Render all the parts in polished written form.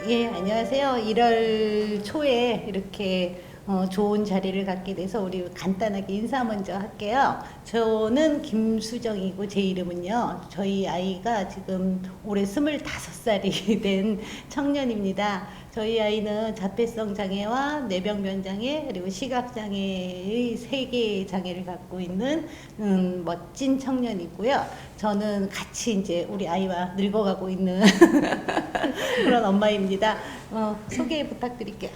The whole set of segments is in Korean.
예, 안녕하세요. 1월 초에 이렇게 좋은 자리를 갖게 돼서 우리 간단하게 인사 먼저 할게요. 저는 김수정이고 제 이름은요. 저희 아이가 지금 올해 25살이 된 청년입니다. 저희 아이는 자폐성 장애와 뇌병변 장애 그리고 시각 장애의 3개의 장애를 갖고 있는 멋진 청년이고요. 저는 같이 이제 우리 아이와 늙어가고 있는 그런 엄마입니다. 소개 부탁드릴게요.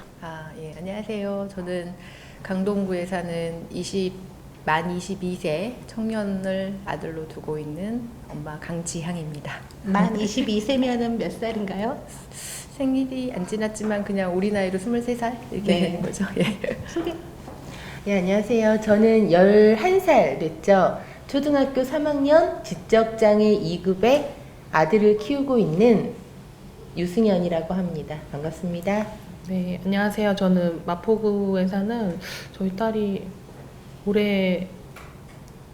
예, 안녕하세요. 저는 강동구에 사는 만 22세 청년을 아들로 두고 있는 엄마 강지향입니다. 만 22세면은 몇 살인가요? 생일이 안 지났지만 그냥 우리 나이로 23살 이렇게 네. 되는 거죠. 예. 소개. 예, 안녕하세요. 저는 11살 됐죠. 초등학교 3학년 지적장애 2급의 아들을 키우고 있는 유승현이라고 합니다. 반갑습니다. 네, 안녕하세요. 저는 마포구에 사는 저희 딸이 올해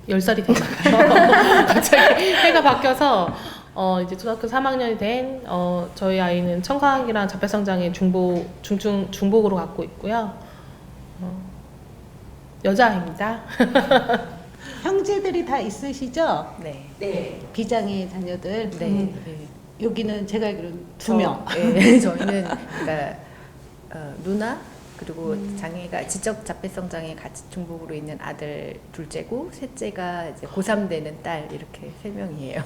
10살이 됐나요? 갑자기 해가 바뀌어서 이제 초등학교 3학년이 된 저희 아이는 청각이랑 자폐성 장애 중복으로 갖고 있고요. 여자아이입니다. 형제들이 다 있으시죠? 네. 네. 비장애 자녀들. 네. 네. 여기는 제가 알기로는 2명. 예, 저희는 그러니까 누나 그리고 장애가 지적 자폐성 장애 같이 중복으로 있는 아들 둘째고 셋째가 이제 고3 되는 딸 이렇게 3명이에요.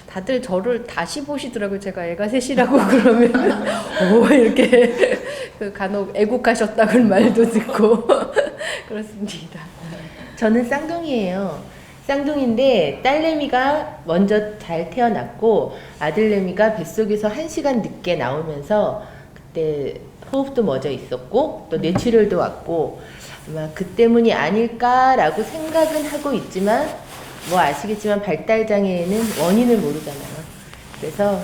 다들 저를 다시 보시더라고요. 제가 애가 셋이라고 그러면 오 이렇게 그 간혹 애국하셨다는 말도 듣고 그렇습니다. 저는 쌍둥이에요. 쌍둥이인데 딸내미가 먼저 잘 태어났고 아들내미가 뱃속에서 1시간 늦게 나오면서 그때 호흡도 멎어 있었고 또 뇌출혈도 왔고 아마 그 때문이 아닐까라고 생각은 하고 있지만 뭐 아시겠지만 발달장애에는 원인을 모르잖아요. 그래서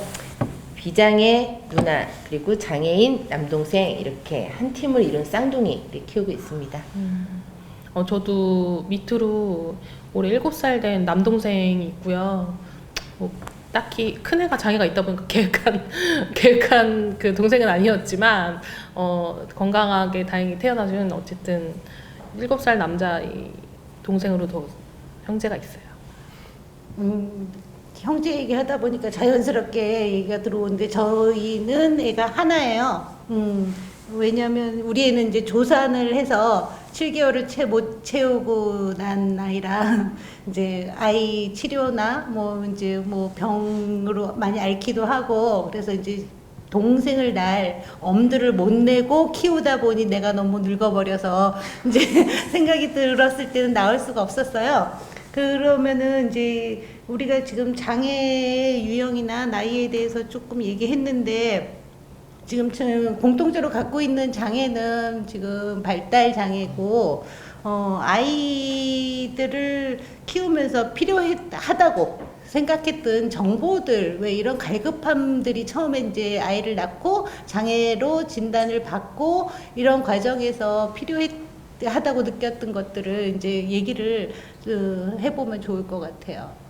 비장애 누나 그리고 장애인 남동생 이렇게 한 팀을 이룬 쌍둥이를 키우고 있습니다. 저도 밑으로 올해 7살 된 남동생이 있고요. 뭐 딱히 큰애가 장애가 있다 보니까 계획한 그 동생은 아니었지만 건강하게 다행히 태어나준 어쨌든 7살 남자 동생으로 더 형제가 있어요. 형제 얘기하다 보니까 자연스럽게 얘기가 들어오는데 저희는 애가 하나예요. 왜냐면 우리 애는 이제 조산을 해서 7개월을 못 채우고 난 아이라 이제 아이 치료나 뭐 이제 뭐 병으로 많이 앓기도 하고 그래서 이제 동생을 날 엄두를 못 내고 키우다 보니 내가 너무 늙어버려서 이제 생각이 들었을 때는 나올 수가 없었어요. 그러면은 이제 우리가 지금 장애 유형이나 나이에 대해서 조금 얘기했는데 지금 공통적으로 갖고 있는 장애는 지금 발달 장애고 아이들을 키우면서 필요하다고 생각했던 정보들 왜 이런 갈급함들이 처음에 이제 아이를 낳고 장애로 진단을 받고 이런 과정에서 필요하다고 느꼈던 것들을 이제 얘기를 해보면 좋을 것 같아요.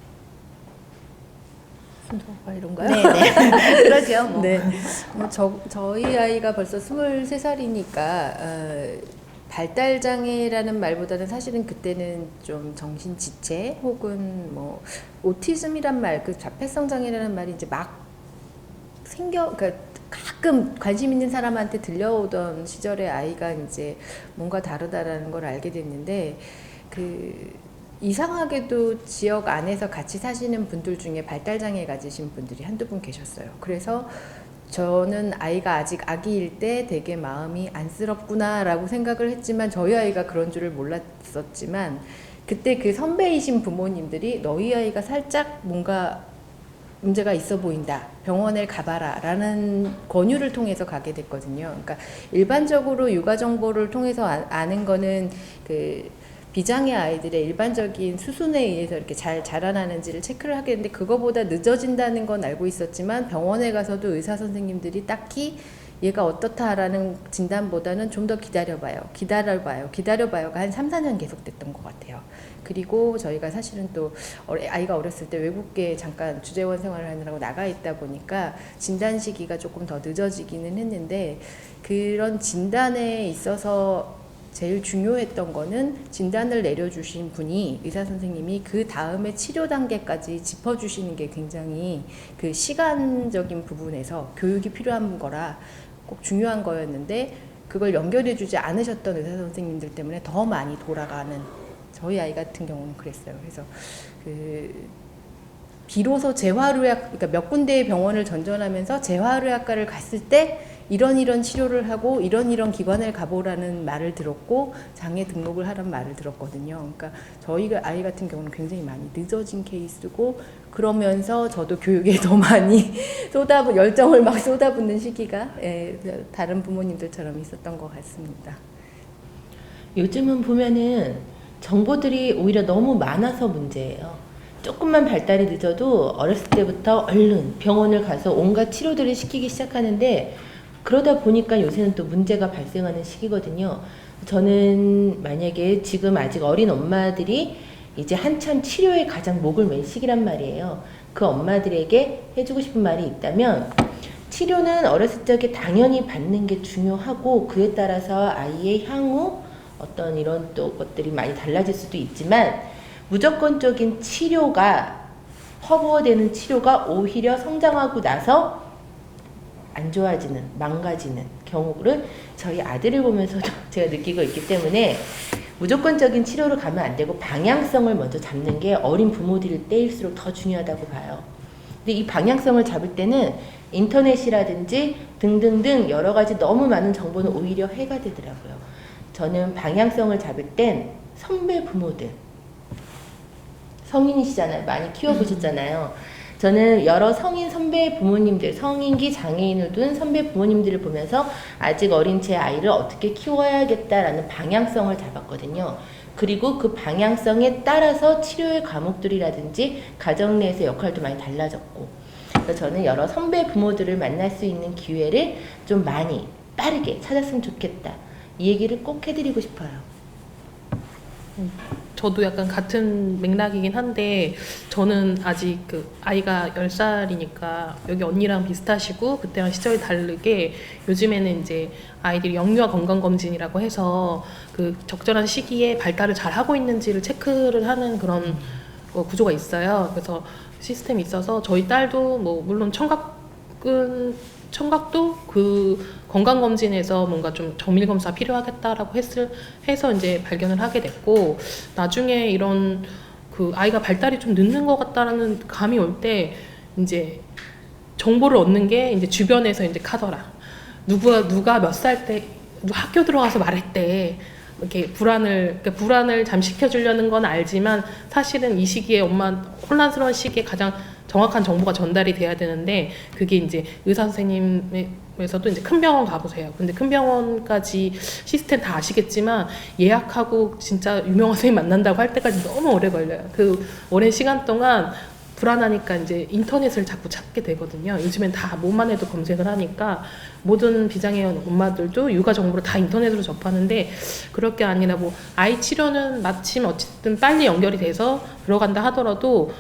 순서가 이런가요? 네. 그러죠. 뭐. 네. 저희 아이가 벌써 23살이니까 발달장애라는 말보다는 사실은 그때는 좀 정신지체 혹은 뭐 오티즘이란 말, 그 자폐성 장애라는 말이 이제 막 그러니까 가끔 관심 있는 사람한테 들려오던 시절의 아이가 이제 뭔가 다르다라는 걸 알게 됐는데 이상하게도 지역 안에서 같이 사시는 분들 중에 발달장애 가지신 분들이 한두 분 계셨어요. 그래서 저는 아이가 아직 아기일 때 되게 마음이 안쓰럽구나 라고 생각을 했지만 저희 아이가 그런 줄을 몰랐었지만 그때 그 선배이신 부모님들이 너희 아이가 살짝 뭔가 문제가 있어 보인다. 병원에 가봐라 라는 권유를 통해서 가게 됐거든요. 그러니까 일반적으로 육아 정보를 통해서 아는 거는 비장애 아이들의 일반적인 수순에 의해서 이렇게 잘 자라나는지를 체크를 하게 되는데 그거보다 늦어진다는 건 알고 있었지만 병원에 가서도 의사 선생님들이 딱히 얘가 어떻다라는 진단보다는 좀 더 기다려봐요가 한 3, 4년 계속됐던 것 같아요. 그리고 저희가 사실은 또 아이가 어렸을 때 외국에 잠깐 주재원 생활을 하느라고 나가 있다 보니까 진단 시기가 조금 더 늦어지기는 했는데, 그런 진단에 있어서 제일 중요했던 거는 진단을 내려주신 분이, 의사 선생님이 그 다음에 치료 단계까지 짚어주시는 게 굉장히 그 시간적인 부분에서 교육이 필요한 거라 꼭 중요한 거였는데, 그걸 연결해주지 않으셨던 의사 선생님들 때문에 더 많이 돌아가는, 저희 아이 같은 경우는 그랬어요. 그래서 비로소 재활의학, 그러니까 몇 군데의 병원을 전전하면서 재활의학과를 갔을 때 이런 치료를 하고 이런 기관을 가보라는 말을 들었고, 장애 등록을 하라는 말을 들었거든요. 그러니까 저희 아이 같은 경우는 굉장히 많이 늦어진 케이스고, 그러면서 저도 교육에 더 많이 열정을 막 쏟아붓는 시기가 다른 부모님들처럼 있었던 것 같습니다. 요즘은 보면은 정보들이 오히려 너무 많아서 문제예요. 조금만 발달이 늦어도 어렸을 때부터 얼른 병원을 가서 온갖 치료들을 시키기 시작하는데, 그러다 보니까 요새는 또 문제가 발생하는 시기거든요. 저는 만약에 지금 아직 어린 엄마들이 이제 한참 치료에 가장 목을 맨 시기란 말이에요. 그 엄마들에게 해주고 싶은 말이 있다면, 치료는 어렸을 적에 당연히 받는 게 중요하고, 그에 따라서 아이의 향후 어떤 이런 또 것들이 많이 달라질 수도 있지만, 무조건적인 치료가, 허브되는 치료가 오히려 성장하고 나서 안 좋아지는, 망가지는 경우를 저희 아들을 보면서도 제가 느끼고 있기 때문에, 무조건적인 치료로 가면 안 되고 방향성을 먼저 잡는 게 어린 부모들일 때일수록 더 중요하다고 봐요. 근데 이 방향성을 잡을 때는 인터넷이라든지 등등등 여러 가지 너무 많은 정보는 오히려 해가 되더라고요. 저는 방향성을 잡을 땐 선배 부모들, 성인이시잖아요. 많이 키워보셨잖아요. 저는 여러 성인 선배 부모님들, 성인기 장애인을 둔 선배 부모님들을 보면서 아직 어린 제 아이를 어떻게 키워야겠다라는 방향성을 잡았거든요. 그리고 그 방향성에 따라서 치료의 과목들이라든지 가정 내에서 역할도 많이 달라졌고, 그래서 저는 여러 선배 부모들을 만날 수 있는 기회를 좀 많이 빠르게 찾았으면 좋겠다, 이 얘기를 꼭 해드리고 싶어요. 저도 약간 같은 맥락이긴 한데, 저는 아직 그 아이가 10살이니까 여기 언니랑 비슷하시고 그때랑 시절이 다르게, 요즘에는 이제 아이들이 영유아 건강검진이라고 해서 그 적절한 시기에 발달을 잘 하고 있는지를 체크를 하는 그런 구조가 있어요. 그래서 시스템이 있어서 저희 딸도 뭐 물론 청각도 그 건강검진에서 뭔가 좀 정밀검사 필요하겠다라고 해서 이제 발견을 하게 됐고, 나중에 이런 그 아이가 발달이 좀 늦는 것 같다라는 감이 올 때 이제 정보를 얻는 게 이제 주변에서 이제 카더라. 누가 몇 살 때 학교 들어가서 말했대. 이렇게 불안을 잠식해 주려는 건 알지만, 사실은 이 시기에 혼란스러운 시기에 가장 정확한 정보가 전달이 돼야 되는데, 그게 이제 의사 선생님에서도 이제 큰 병원 가보세요. 근데 큰 병원까지 시스템 다 아시겠지만, 예약하고 진짜 유명한 선생님 만난다고 할 때까지 너무 오래 걸려요. 그 오랜 시간 동안 불안하니까 이제 인터넷을 자꾸 찾게 되거든요. 요즘엔 다 뭐만 해도 검색을 하니까 모든 비장애 엄마들도 육아 정보를 다 인터넷으로 접하는데, 그럴 게 아니라 뭐 아이 치료는 마침 어쨌든 빨리 연결이 돼서 들어간다 하더라도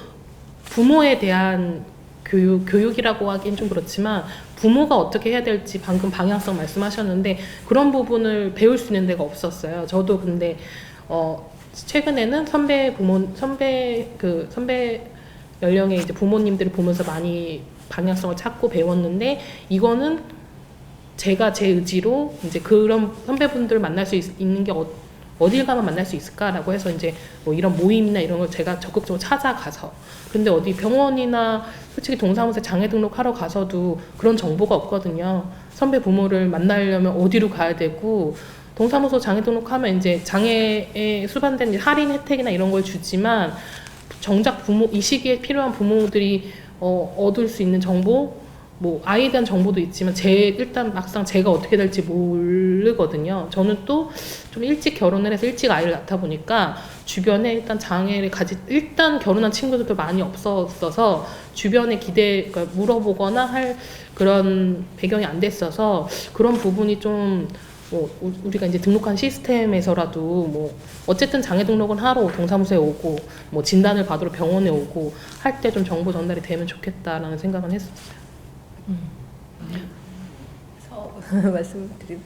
부모에 대한 교육이라고 하긴 좀 그렇지만, 부모가 어떻게 해야 될지 방금 방향성 말씀하셨는데 그런 부분을 배울 수 있는 데가 없었어요. 저도 근데 최근에는 선배 연령의 이제 부모님들을 보면서 많이 방향성을 찾고 배웠는데, 이거는 제가 제 의지로 이제 그런 선배분들 만날 수 있는 게 어딜 가면 만날 수 있을까라고 해서 이제 뭐 이런 모임이나 이런 걸 제가 적극적으로 찾아가서, 근데 어디 병원이나 솔직히 동사무소에 장애 등록하러 가서도 그런 정보가 없거든요. 선배 부모를 만나려면 어디로 가야 되고, 동사무소 장애 등록하면 이제 장애에 수반된 이제 할인 혜택이나 이런 걸 주지만, 정작 이 시기에 필요한 부모들이 얻을 수 있는 정보, 뭐 아이에 대한 정보도 있지만 일단 막상 제가 어떻게 될지 모르거든요. 저는 또 좀 일찍 결혼을 해서 일찍 아이를 낳다 보니까 주변에 일단 장애를 일단 결혼한 친구들도 많이 없었어서 주변에 그러니까 물어보거나 할 그런 배경이 안 됐어서 그런 부분이 좀 뭐 우리가 이제 등록한 시스템에서라도 뭐 어쨌든 장애 등록은 하러 동사무소에 오고 뭐 진단을 받으러 병원에 오고 할 때 좀 정보 전달이 되면 좋겠다라는 생각은 했었어요. 말씀드리면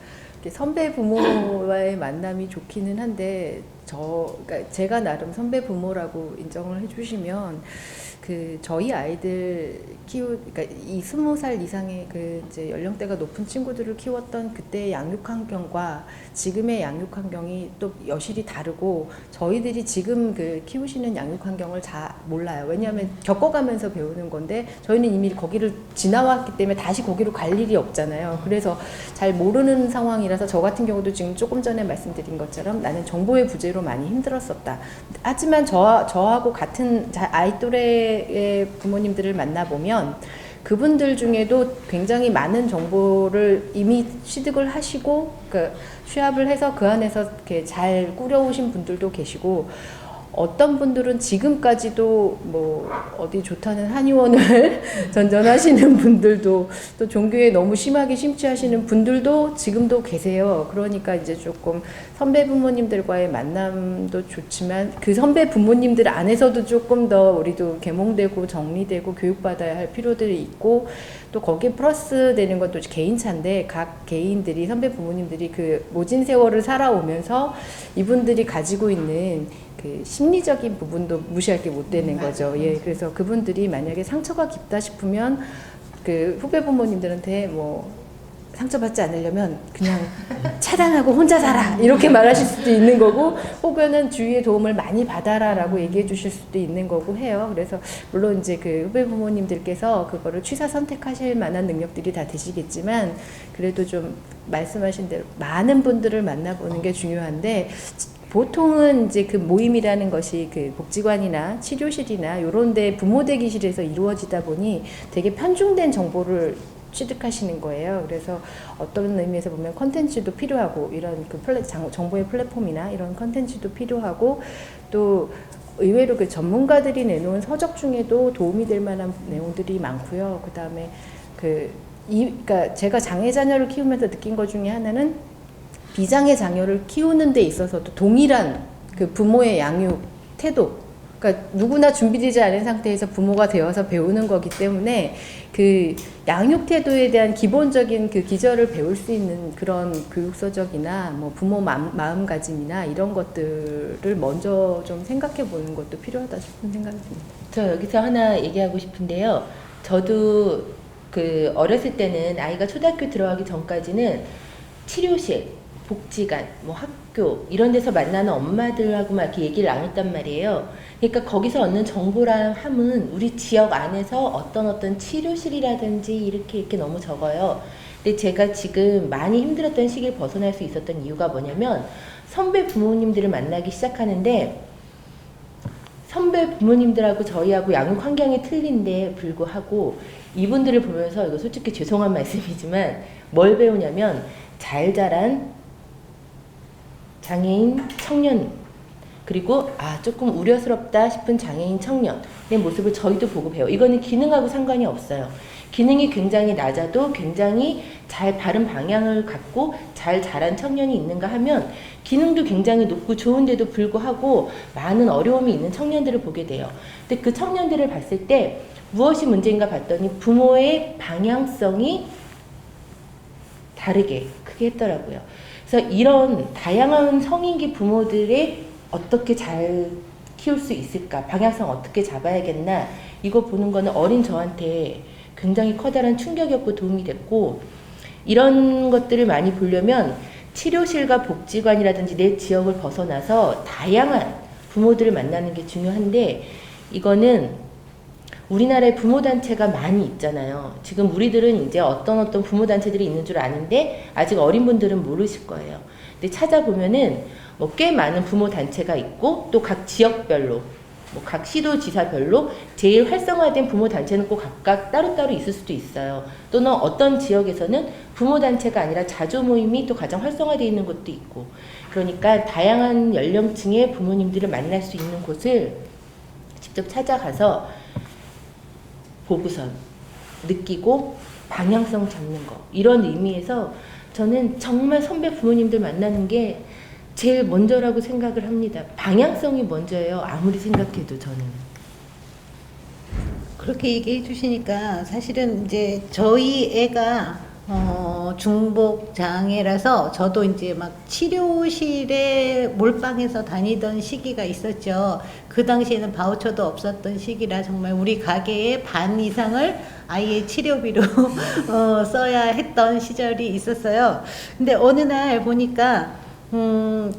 선배 부모와의 만남이 좋기는 한데 그러니까 제가 나름 선배 부모라고 인정을 해주시면 저희 아이들 그러니까 이 20살 이상의 이제 연령대가 높은 친구들을 키웠던 그때의 양육 환경과 지금의 양육 환경이 또 여실히 다르고 저희들이 지금 키우시는 양육 환경을 잘 몰라요. 왜냐하면 겪어가면서 배우는 건데 저희는 이미 거기를 지나왔기 때문에 다시 거기로 갈 일이 없잖아요. 그래서 잘 모르는 상황이라서 저 같은 경우도 지금 조금 전에 말씀드린 것처럼 나는 정보의 부재로 많이 힘들었었다. 하지만 저하고 같은 아이 또래의 부모님들을 만나보면 그분들 중에도 굉장히 많은 정보를 이미 취득을 하시고 취합을 해서 그 안에서 이렇게 잘 꾸려오신 분들도 계시고 어떤 분들은 지금까지도 뭐 어디 좋다는 한의원을 전전하시는 분들도 또 종교에 너무 심하게 심취하시는 분들도 지금도 계세요. 그러니까 이제 조금 선배 부모님들과의 만남도 좋지만 그 선배 부모님들 안에서도 조금 더 우리도 계몽되고 정리되고 교육받아야 할 필요들이 있고 또 거기에 플러스 되는 건 또 개인차인데 각 개인들이 선배 부모님들이 모진 세월을 살아오면서 이분들이 가지고 있는 심리적인 부분도 무시할 게 못 되는 거죠. 예, 그래서 그분들이 만약에 상처가 깊다 싶으면 후배 부모님들한테 뭐 상처받지 않으려면 그냥 차단하고 혼자 살아 이렇게 말하실 수도 있는 거고 혹은 주위의 도움을 많이 받아라라고 얘기해 주실 수도 있는 거고 해요. 그래서 물론 이제 후배 부모님들께서 그거를 취사 선택하실 만한 능력들이 다 되시겠지만 그래도 좀 말씀하신 대로 많은 분들을 만나보는 게 중요한데 보통은 이제 모임이라는 것이 복지관이나 치료실이나 이런 데 부모 대기실에서 이루어지다 보니 되게 편중된 정보를 취득하시는 거예요. 그래서 어떤 의미에서 보면 컨텐츠도 필요하고 이런 정보의 플랫폼이나 이런 컨텐츠도 필요하고 또 의외로 전문가들이 내놓은 서적 중에도 도움이 될 만한 내용들이 많고요. 그다음에 그러니까 제가 장애 자녀를 키우면서 느낀 것 중에 하나는 비장애 자녀를 키우는 데 있어서도 동일한 부모의 양육 태도, 그러니까 누구나 준비되지 않은 상태에서 부모가 되어서 배우는 거기 때문에 양육 태도에 대한 기본적인 기저를 배울 수 있는 그런 교육서적이나 뭐 부모 마음가짐이나 이런 것들을 먼저 좀 생각해 보는 것도 필요하다 싶은 생각이 듭니다. 저 여기서 하나 얘기하고 싶은데요. 저도 어렸을 때는 아이가 초등학교 들어가기 전까지는 치료실, 복지관, 뭐 학교 이런 데서 만나는 엄마들하고 막 이렇게 얘기를 나눴단 말이에요. 그러니까 거기서 얻는 정보랑 함은 우리 지역 안에서 어떤 치료실이라든지 이렇게 너무 적어요. 근데 제가 지금 많이 힘들었던 시기를 벗어날 수 있었던 이유가 뭐냐면 선배 부모님들을 만나기 시작하는데 선배 부모님들하고 저희하고 양육 환경이 틀린데 불구하고 이분들을 보면서 이거 솔직히 죄송한 말씀이지만 뭘 배우냐면 잘 자란 장애인 청년 그리고 조금 우려스럽다 싶은 장애인 청년의 모습을 저희도 보고 배워요. 이거는 기능하고 상관이 없어요. 기능이 굉장히 낮아도 굉장히 잘 바른 방향을 갖고 잘 자란 청년이 있는가 하면 기능도 굉장히 높고 좋은데도 불구하고 많은 어려움이 있는 청년들을 보게 돼요. 근데 그 청년들을 봤을 때 무엇이 문제인가 봤더니 부모의 방향성이 다르게 크게 했더라고요. 그래서 이런 다양한 성인기 부모들의 어떻게 잘 키울 수 있을까, 방향성 어떻게 잡아야겠나 이거 보는 거는 어린 저한테 굉장히 커다란 충격이었고 도움이 됐고 이런 것들을 많이 보려면 치료실과 복지관이라든지 내 지역을 벗어나서 다양한 부모들을 만나는 게 중요한데 이거는 우리나라에 부모단체가 많이 있잖아요. 지금 우리들은 이제 어떤 부모단체들이 있는 줄 아는데 아직 어린 분들은 모르실 거예요. 근데 찾아보면은 뭐 꽤 많은 부모단체가 있고 또 각 지역별로 뭐 각 시도지사별로 제일 활성화된 부모 단체는 꼭 각각 따로따로 있을 수도 있어요. 또는 어떤 지역에서는 부모 단체가 아니라 자조 모임이 또 가장 활성화되어 있는 곳도 있고, 그러니까 다양한 연령층의 부모님들을 만날 수 있는 곳을 직접 찾아가서 보고선 느끼고 방향성 잡는 거, 이런 의미에서 저는 정말 선배 부모님들 만나는 게 제일 먼저라고 생각을 합니다. 방향성이 먼저예요. 아무리 생각해도 저는. 그렇게 얘기해 주시니까 사실은 이제 저희 애가 중복 장애라서 저도 이제 막 치료실에 몰빵해서 다니던 시기가 있었죠. 그 당시에는 바우처도 없었던 시기라 정말 우리 가게의 반 이상을 아이의 치료비로 써야 했던 시절이 있었어요. 근데 어느 날 보니까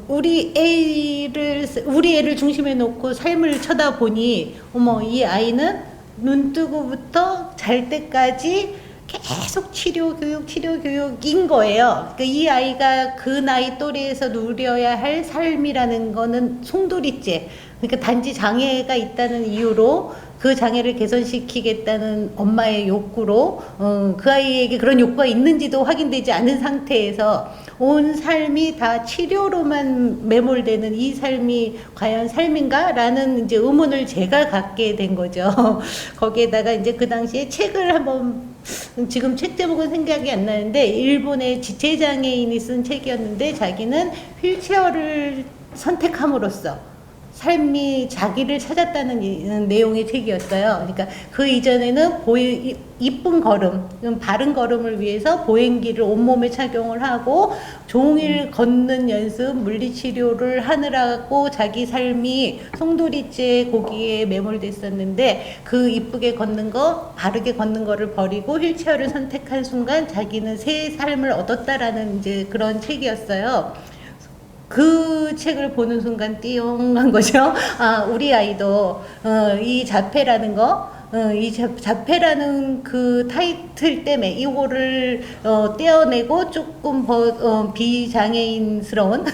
우리 애를 중심에 놓고 삶을 쳐다보니, 어머, 이 아이는 눈 뜨고부터 잘 때까지 계속 치료 교육인 거예요. 그러니까 이 아이가 그 나이 또래에서 누려야 할 삶이라는 거는 송두리째. 그러니까 단지 장애가 있다는 이유로 그 장애를 개선시키겠다는 엄마의 욕구로 그 아이에게 그런 욕구가 있는지도 확인되지 않은 상태에서 온 삶이 다 치료로만 매몰되는 이 삶이 과연 삶인가? 라는 이제 의문을 제가 갖게 된 거죠. 거기에다가 이제 그 당시에 책을 한번, 지금 책 제목은 생각이 안 나는데, 일본의 지체장애인이 쓴 책이었는데, 자기는 휠체어를 선택함으로써 삶이 자기를 찾았다는 내용의 책이었어요. 그러니까 그 이전에는 이쁜 걸음, 바른 걸음을 위해서 보행기를 온몸에 착용을 하고 종일 걷는 연습, 물리치료를 하느라고 자기 삶이 송두리째 고기에 매몰됐었는데, 그 이쁘게 걷는 거, 바르게 걷는 거를 버리고 휠체어를 선택한 순간 자기는 새 삶을 얻었다라는 이제 그런 책이었어요. 그 책을 보는 순간 띠용한 거죠. 아, 우리 아이도 이 자폐라는 거, 이 자폐라는 그 타이틀 때문에 이거를 떼어내고 조금 비장애인스러운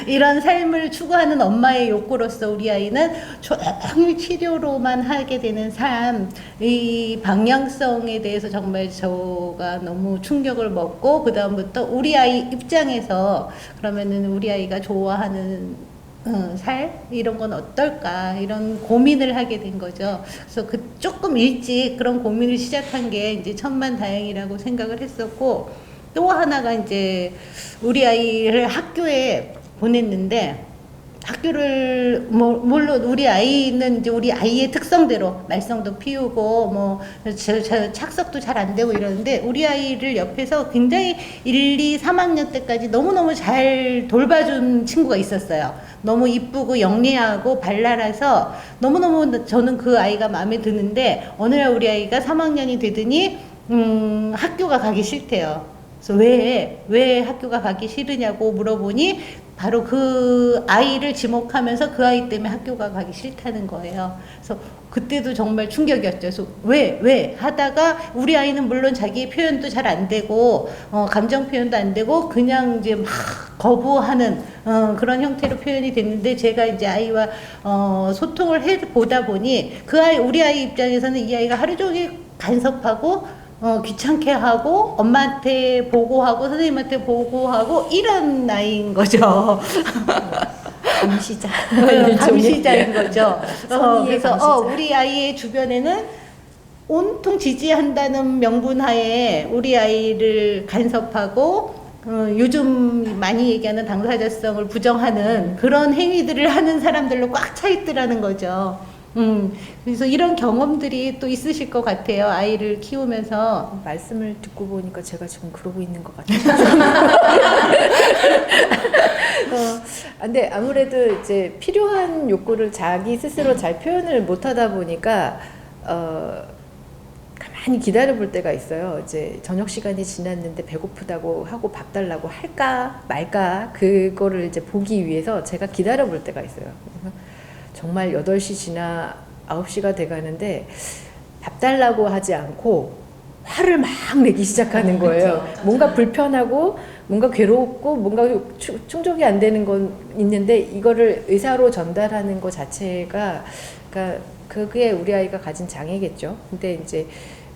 이런 삶을 추구하는 엄마의 욕구로서 우리 아이는 종일 치료로만 하게 되는 삶, 이 방향성에 대해서 정말 저가 너무 충격을 먹고, 그 다음부터 우리 아이 입장에서 그러면은 우리 아이가 좋아하는 이런 건 어떨까, 이런 고민을 하게 된 거죠. 그래서 조금 일찍 그런 고민을 시작한 게 이제 천만다행이라고 생각을 했었고, 또 하나가 이제 우리 아이를 학교에 보냈는데, 학교를 물론 우리 아이는 이제 우리 아이의 특성대로 말썽도 피우고 착석도 잘 안 되고 이러는데, 우리 아이를 옆에서 굉장히 1, 2, 3학년 때까지 너무너무 잘 돌봐준 친구가 있었어요. 너무 이쁘고 영리하고 발랄해서 너무너무 저는 그 아이가 마음에 드는데, 어느 날 우리 아이가 3학년이 되더니 학교가 가기 싫대요. 그래서 왜 학교가 가기 싫으냐고 물어보니, 바로 그 아이를 지목하면서 그 아이 때문에 학교가 가기 싫다는 거예요. 그래서 그때도 정말 충격이었죠. 그래서 왜 하다가 우리 아이는 물론 자기 표현도 잘 안 되고 감정 표현도 안 되고 그냥 이제 막 거부하는 그런 형태로 표현이 됐는데, 제가 이제 아이와 소통을 해 보다 보니 우리 아이 입장에서는 이 아이가 하루 종일 간섭하고 귀찮게 하고 엄마한테 보고하고 선생님한테 보고하고 이런 나이인 거죠. 감시자. 감시자인 거죠. 선의의 그래서 감시자. 우리 아이의 주변에는 온통 지지한다는 명분하에 우리 아이를 간섭하고 요즘 많이 얘기하는 당사자성을 부정하는 그런 행위들을 하는 사람들로 꽉 차 있더라는 거죠. 그래서 이런 경험들이 또 있으실 것 같아요. 아이를 키우면서. 말씀을 듣고 보니까 제가 지금 그러고 있는 것 같아요. 근데 아무래도 이제 필요한 욕구를 자기 스스로 잘 표현을 못하다 보니까 가만히 기다려볼 때가 있어요. 이제 저녁 시간이 지났는데 배고프다고 하고 밥 달라고 할까 말까, 그거를 이제 보기 위해서 제가 기다려볼 때가 있어요. 정말 8시 지나 9시가 돼가는데 밥 달라고 하지 않고 화를 막 내기 시작하는 거예요. 뭔가 불편하고 뭔가 괴롭고 뭔가 충족이 안 되는 건 있는데 이거를 의사로 전달하는 것 자체가 그러니까 그게 우리 아이가 가진 장애겠죠. 근데 이제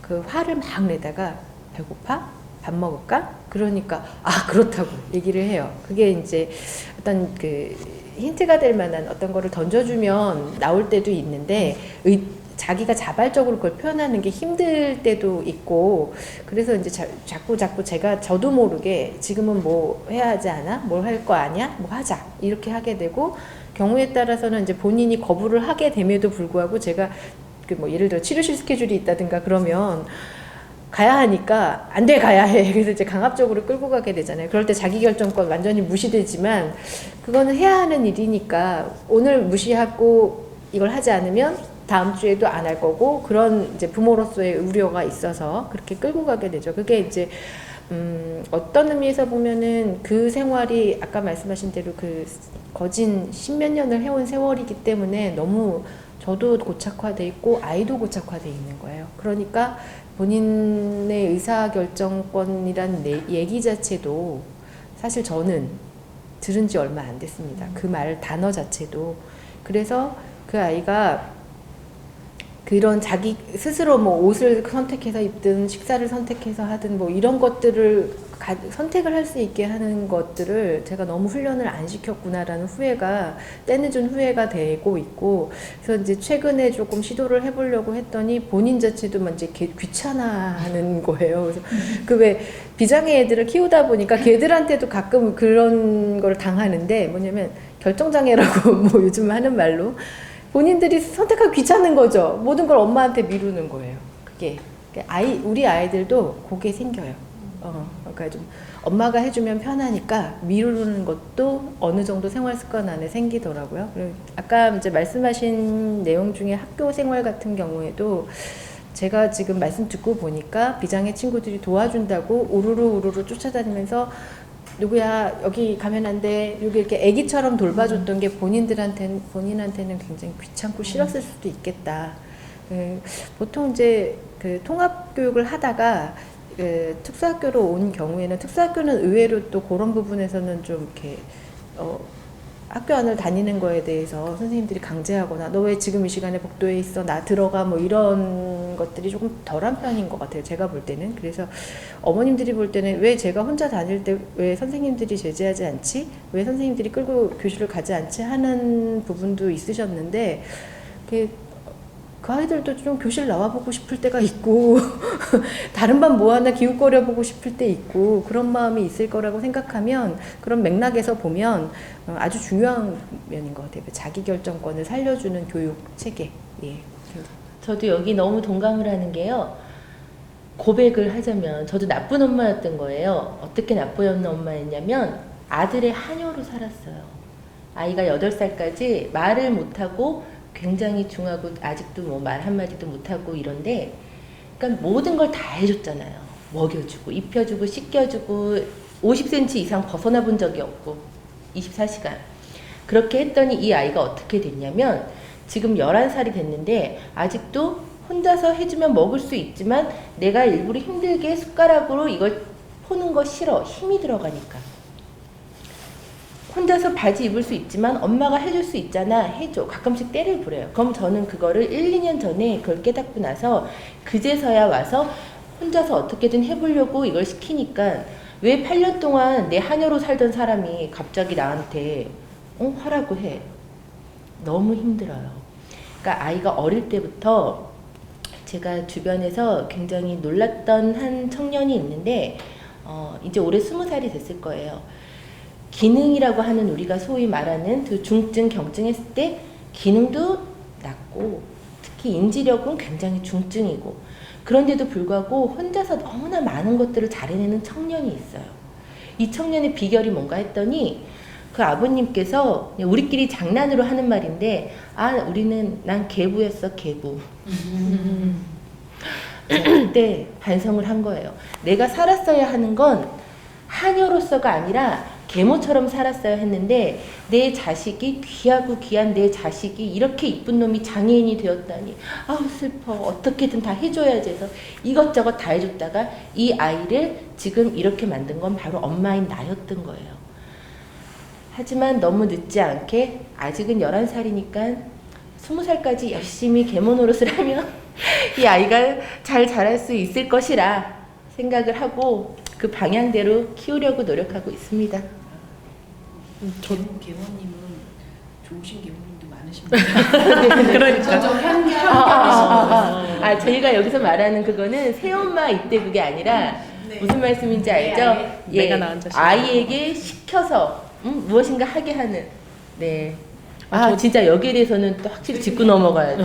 그 화를 막 내다가 배고파? 밥 먹을까? 그러니까 그렇다고 얘기를 해요. 그게 이제 어떤 그 힌트가 될 만한 어떤 거를 던져주면 나올 때도 있는데 자기가 자발적으로 그걸 표현하는 게 힘들 때도 있고 그래서 이제 자꾸 저도 모르게 지금은 뭐 해야 하지 않아? 뭘 할 거 아니야? 뭐 하자 이렇게 하게 되고 경우에 따라서는 이제 본인이 거부를 하게 됨에도 불구하고 제가 그 뭐 예를 들어 치료실 스케줄이 있다든가 그러면 가야 하니까 안 돼 가야 해. 그래서 이제 강압적으로 끌고 가게 되잖아요. 그럴 때 자기결정권 완전히 무시되지만 그거는 해야 하는 일이니까 오늘 무시하고 이걸 하지 않으면 다음 주에도 안 할 거고 그런 이제 부모로서의 우려가 있어서 그렇게 끌고 가게 되죠. 그게 이제 어떤 의미에서 보면은 그 생활이 아까 말씀하신 대로 그 거진 십몇 년을 해온 세월이기 때문에 너무 저도 고착화돼 있고 아이도 고착화돼 있는 거예요. 그러니까 본인의 의사결정권이란 얘기 자체도 사실 저는 들은 지 얼마 안 됐습니다. 그 말 단어 자체도. 그래서 그 아이가 그런 자기 스스로 뭐 옷을 선택해서 입든 식사를 선택해서 하든 뭐 이런 것들을 선택을 할 수 있게 하는 것들을 제가 너무 훈련을 안 시켰구나라는 후회가 때늦은 후회가 되고 있고 그래서 이제 최근에 조금 시도를 해보려고 했더니 본인 자체도 막 이제 귀찮아하는 거예요. 그래서 그 왜 비장애 애들을 키우다 보니까 걔들한테도 가끔 그런 걸 당하는데 뭐냐면 결정장애라고 뭐 요즘 하는 말로 본인들이 선택하기 귀찮은 거죠. 모든 걸 엄마한테 미루는 거예요. 그게 우리 아이들도 그게 생겨요. 그러니까 좀 엄마가 해주면 편하니까 미루는 것도 어느 정도 생활 습관 안에 생기더라고요. 그리고 아까 이제 말씀하신 내용 중에 학교 생활 같은 경우에도 제가 지금 말씀 듣고 보니까 비장애 친구들이 도와준다고 우르르 쫓아다니면서 누구야 여기 가면 안 돼 여기 이렇게 애기처럼 돌봐줬던 게 본인한테는 굉장히 귀찮고 싫었을 수도 있겠다. 보통 이제 그 통합 교육을 하다가 특수학교로 온 경우에는 특수학교는 의외로 또 그런 부분에서는 좀 이렇게 학교 안을 다니는 거에 대해서 선생님들이 강제하거나 너 왜 지금 이 시간에 복도에 있어 나 들어가 뭐 이런 것들이 조금 덜한 편인 것 같아요. 제가 볼 때는. 그래서 어머님들이 볼 때는 왜 제가 혼자 다닐 때 왜 선생님들이 제재하지 않지? 왜 선생님들이 끌고 교실을 가지 않지? 하는 부분도 있으셨는데 그 아이들도 좀 교실 나와보고 싶을 때가 있고 다른 반 뭐 하나 기웃거려보고 싶을 때 있고 그런 마음이 있을 거라고 생각하면 그런 맥락에서 보면 아주 중요한 면인 것 같아요. 자기결정권을 살려주는 교육 체계. 예. 저도 여기 너무 동감을 하는 게요. 고백을 하자면 저도 나쁜 엄마였던 거예요. 어떻게 나쁜 엄마였냐면 아들의 하녀로 살았어요. 아이가 8살까지 말을 못하고 굉장히 중하고 아직도 뭐 말 한마디도 못하고 이런데 그러니까 모든 걸 다 해줬잖아요. 먹여주고 입혀주고 씻겨주고 50cm 이상 벗어나 본 적이 없고 24시간 그렇게 했더니 이 아이가 어떻게 됐냐면 지금 11살이 됐는데 아직도 혼자서 해주면 먹을 수 있지만 내가 일부러 힘들게 숟가락으로 이걸 포는 거 싫어. 힘이 들어가니까. 혼자서 바지 입을 수 있지만 엄마가 해줄 수 있잖아. 해줘. 가끔씩 때를 부려요. 그럼 저는 그거를 1, 2년 전에 그걸 깨닫고 나서 그제서야 와서 혼자서 어떻게든 해보려고 이걸 시키니까 왜 8년 동안 내 하녀로 살던 사람이 갑자기 나한테 하라고 해. 너무 힘들어요. 그러니까 아이가 어릴 때부터 제가 주변에서 굉장히 놀랐던 한 청년이 있는데 이제 올해 20살이 됐을 거예요. 기능이라고 하는 우리가 소위 말하는 그 중증, 경증했을 때 기능도 낮고 특히 인지력은 굉장히 중증이고 그런데도 불구하고 혼자서 너무나 많은 것들을 잘 해내는 청년이 있어요. 이 청년의 비결이 뭔가 했더니 그 아버님께서 우리끼리 장난으로 하는 말인데 난 개부였어 개부. 그때 반성을 한 거예요. 내가 살았어야 하는 건 하녀로서가 아니라 계모처럼 살았어야 했는데 내 자식이 귀하고 귀한 내 자식이 이렇게 이쁜 놈이 장애인이 되었다니 아우 슬퍼 어떻게든 다 해줘야지 해서 이것저것 다 해줬다가 이 아이를 지금 이렇게 만든 건 바로 엄마인 나였던 거예요. 하지만 너무 늦지 않게 아직은 11살이니까 20살까지 열심히 계모 노릇을 하면 이 아이가 잘 자랄 수 있을 것이라 생각을 하고 그 방향대로 키우려고 노력하고 있습니다. 계모님은 좋으신 계모님도 많으십니다. 그러니까. 저희가 여기서 말하는 그거는 새엄마 이때 그게 아니라 무슨 말씀인지 알죠? 내가 낳은 자식. 아이에게 시켜서 무엇인가 하게 하는. 네. 진짜 여기에 대해서는 또 확실히 짚고 넘어가야 돼.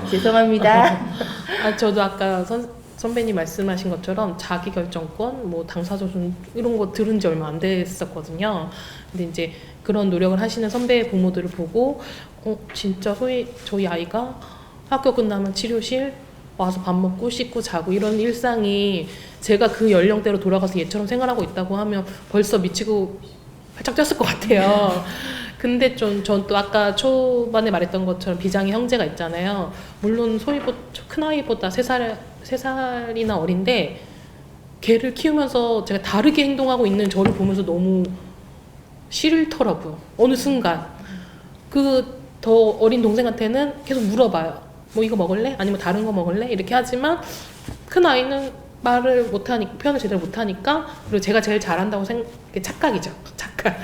죄송합니다. 저도 아까 선배님 말씀하신 것처럼 자기결정권, 뭐 당사자존 이런 거 들은 지 얼마 안 됐었거든요. 근데 이제 그런 노력을 하시는 선배 부모들을 보고 진짜 저희 아이가 학교 끝나면 치료실 와서 밥 먹고 씻고 자고 이런 일상이 제가 그 연령대로 돌아가서 얘처럼 생활하고 있다고 하면 벌써 미치고 활짝 뛰었을 것 같아요. 근데 전 또 아까 초반에 말했던 것처럼 비장의 형제가 있잖아요. 물론 큰아이보다 3살이나 어린데 걔를 키우면서 제가 다르게 행동하고 있는 저를 보면서 너무 싫더라고요. 어느 순간. 그 더 어린 동생한테는 계속 물어봐요. 뭐 이거 먹을래? 아니면 다른 거 먹을래? 이렇게 하지만 큰아이는 말을 못하니까, 표현을 제대로 못하니까, 그리고 제가 제일 잘한다고 착각이죠. 착각.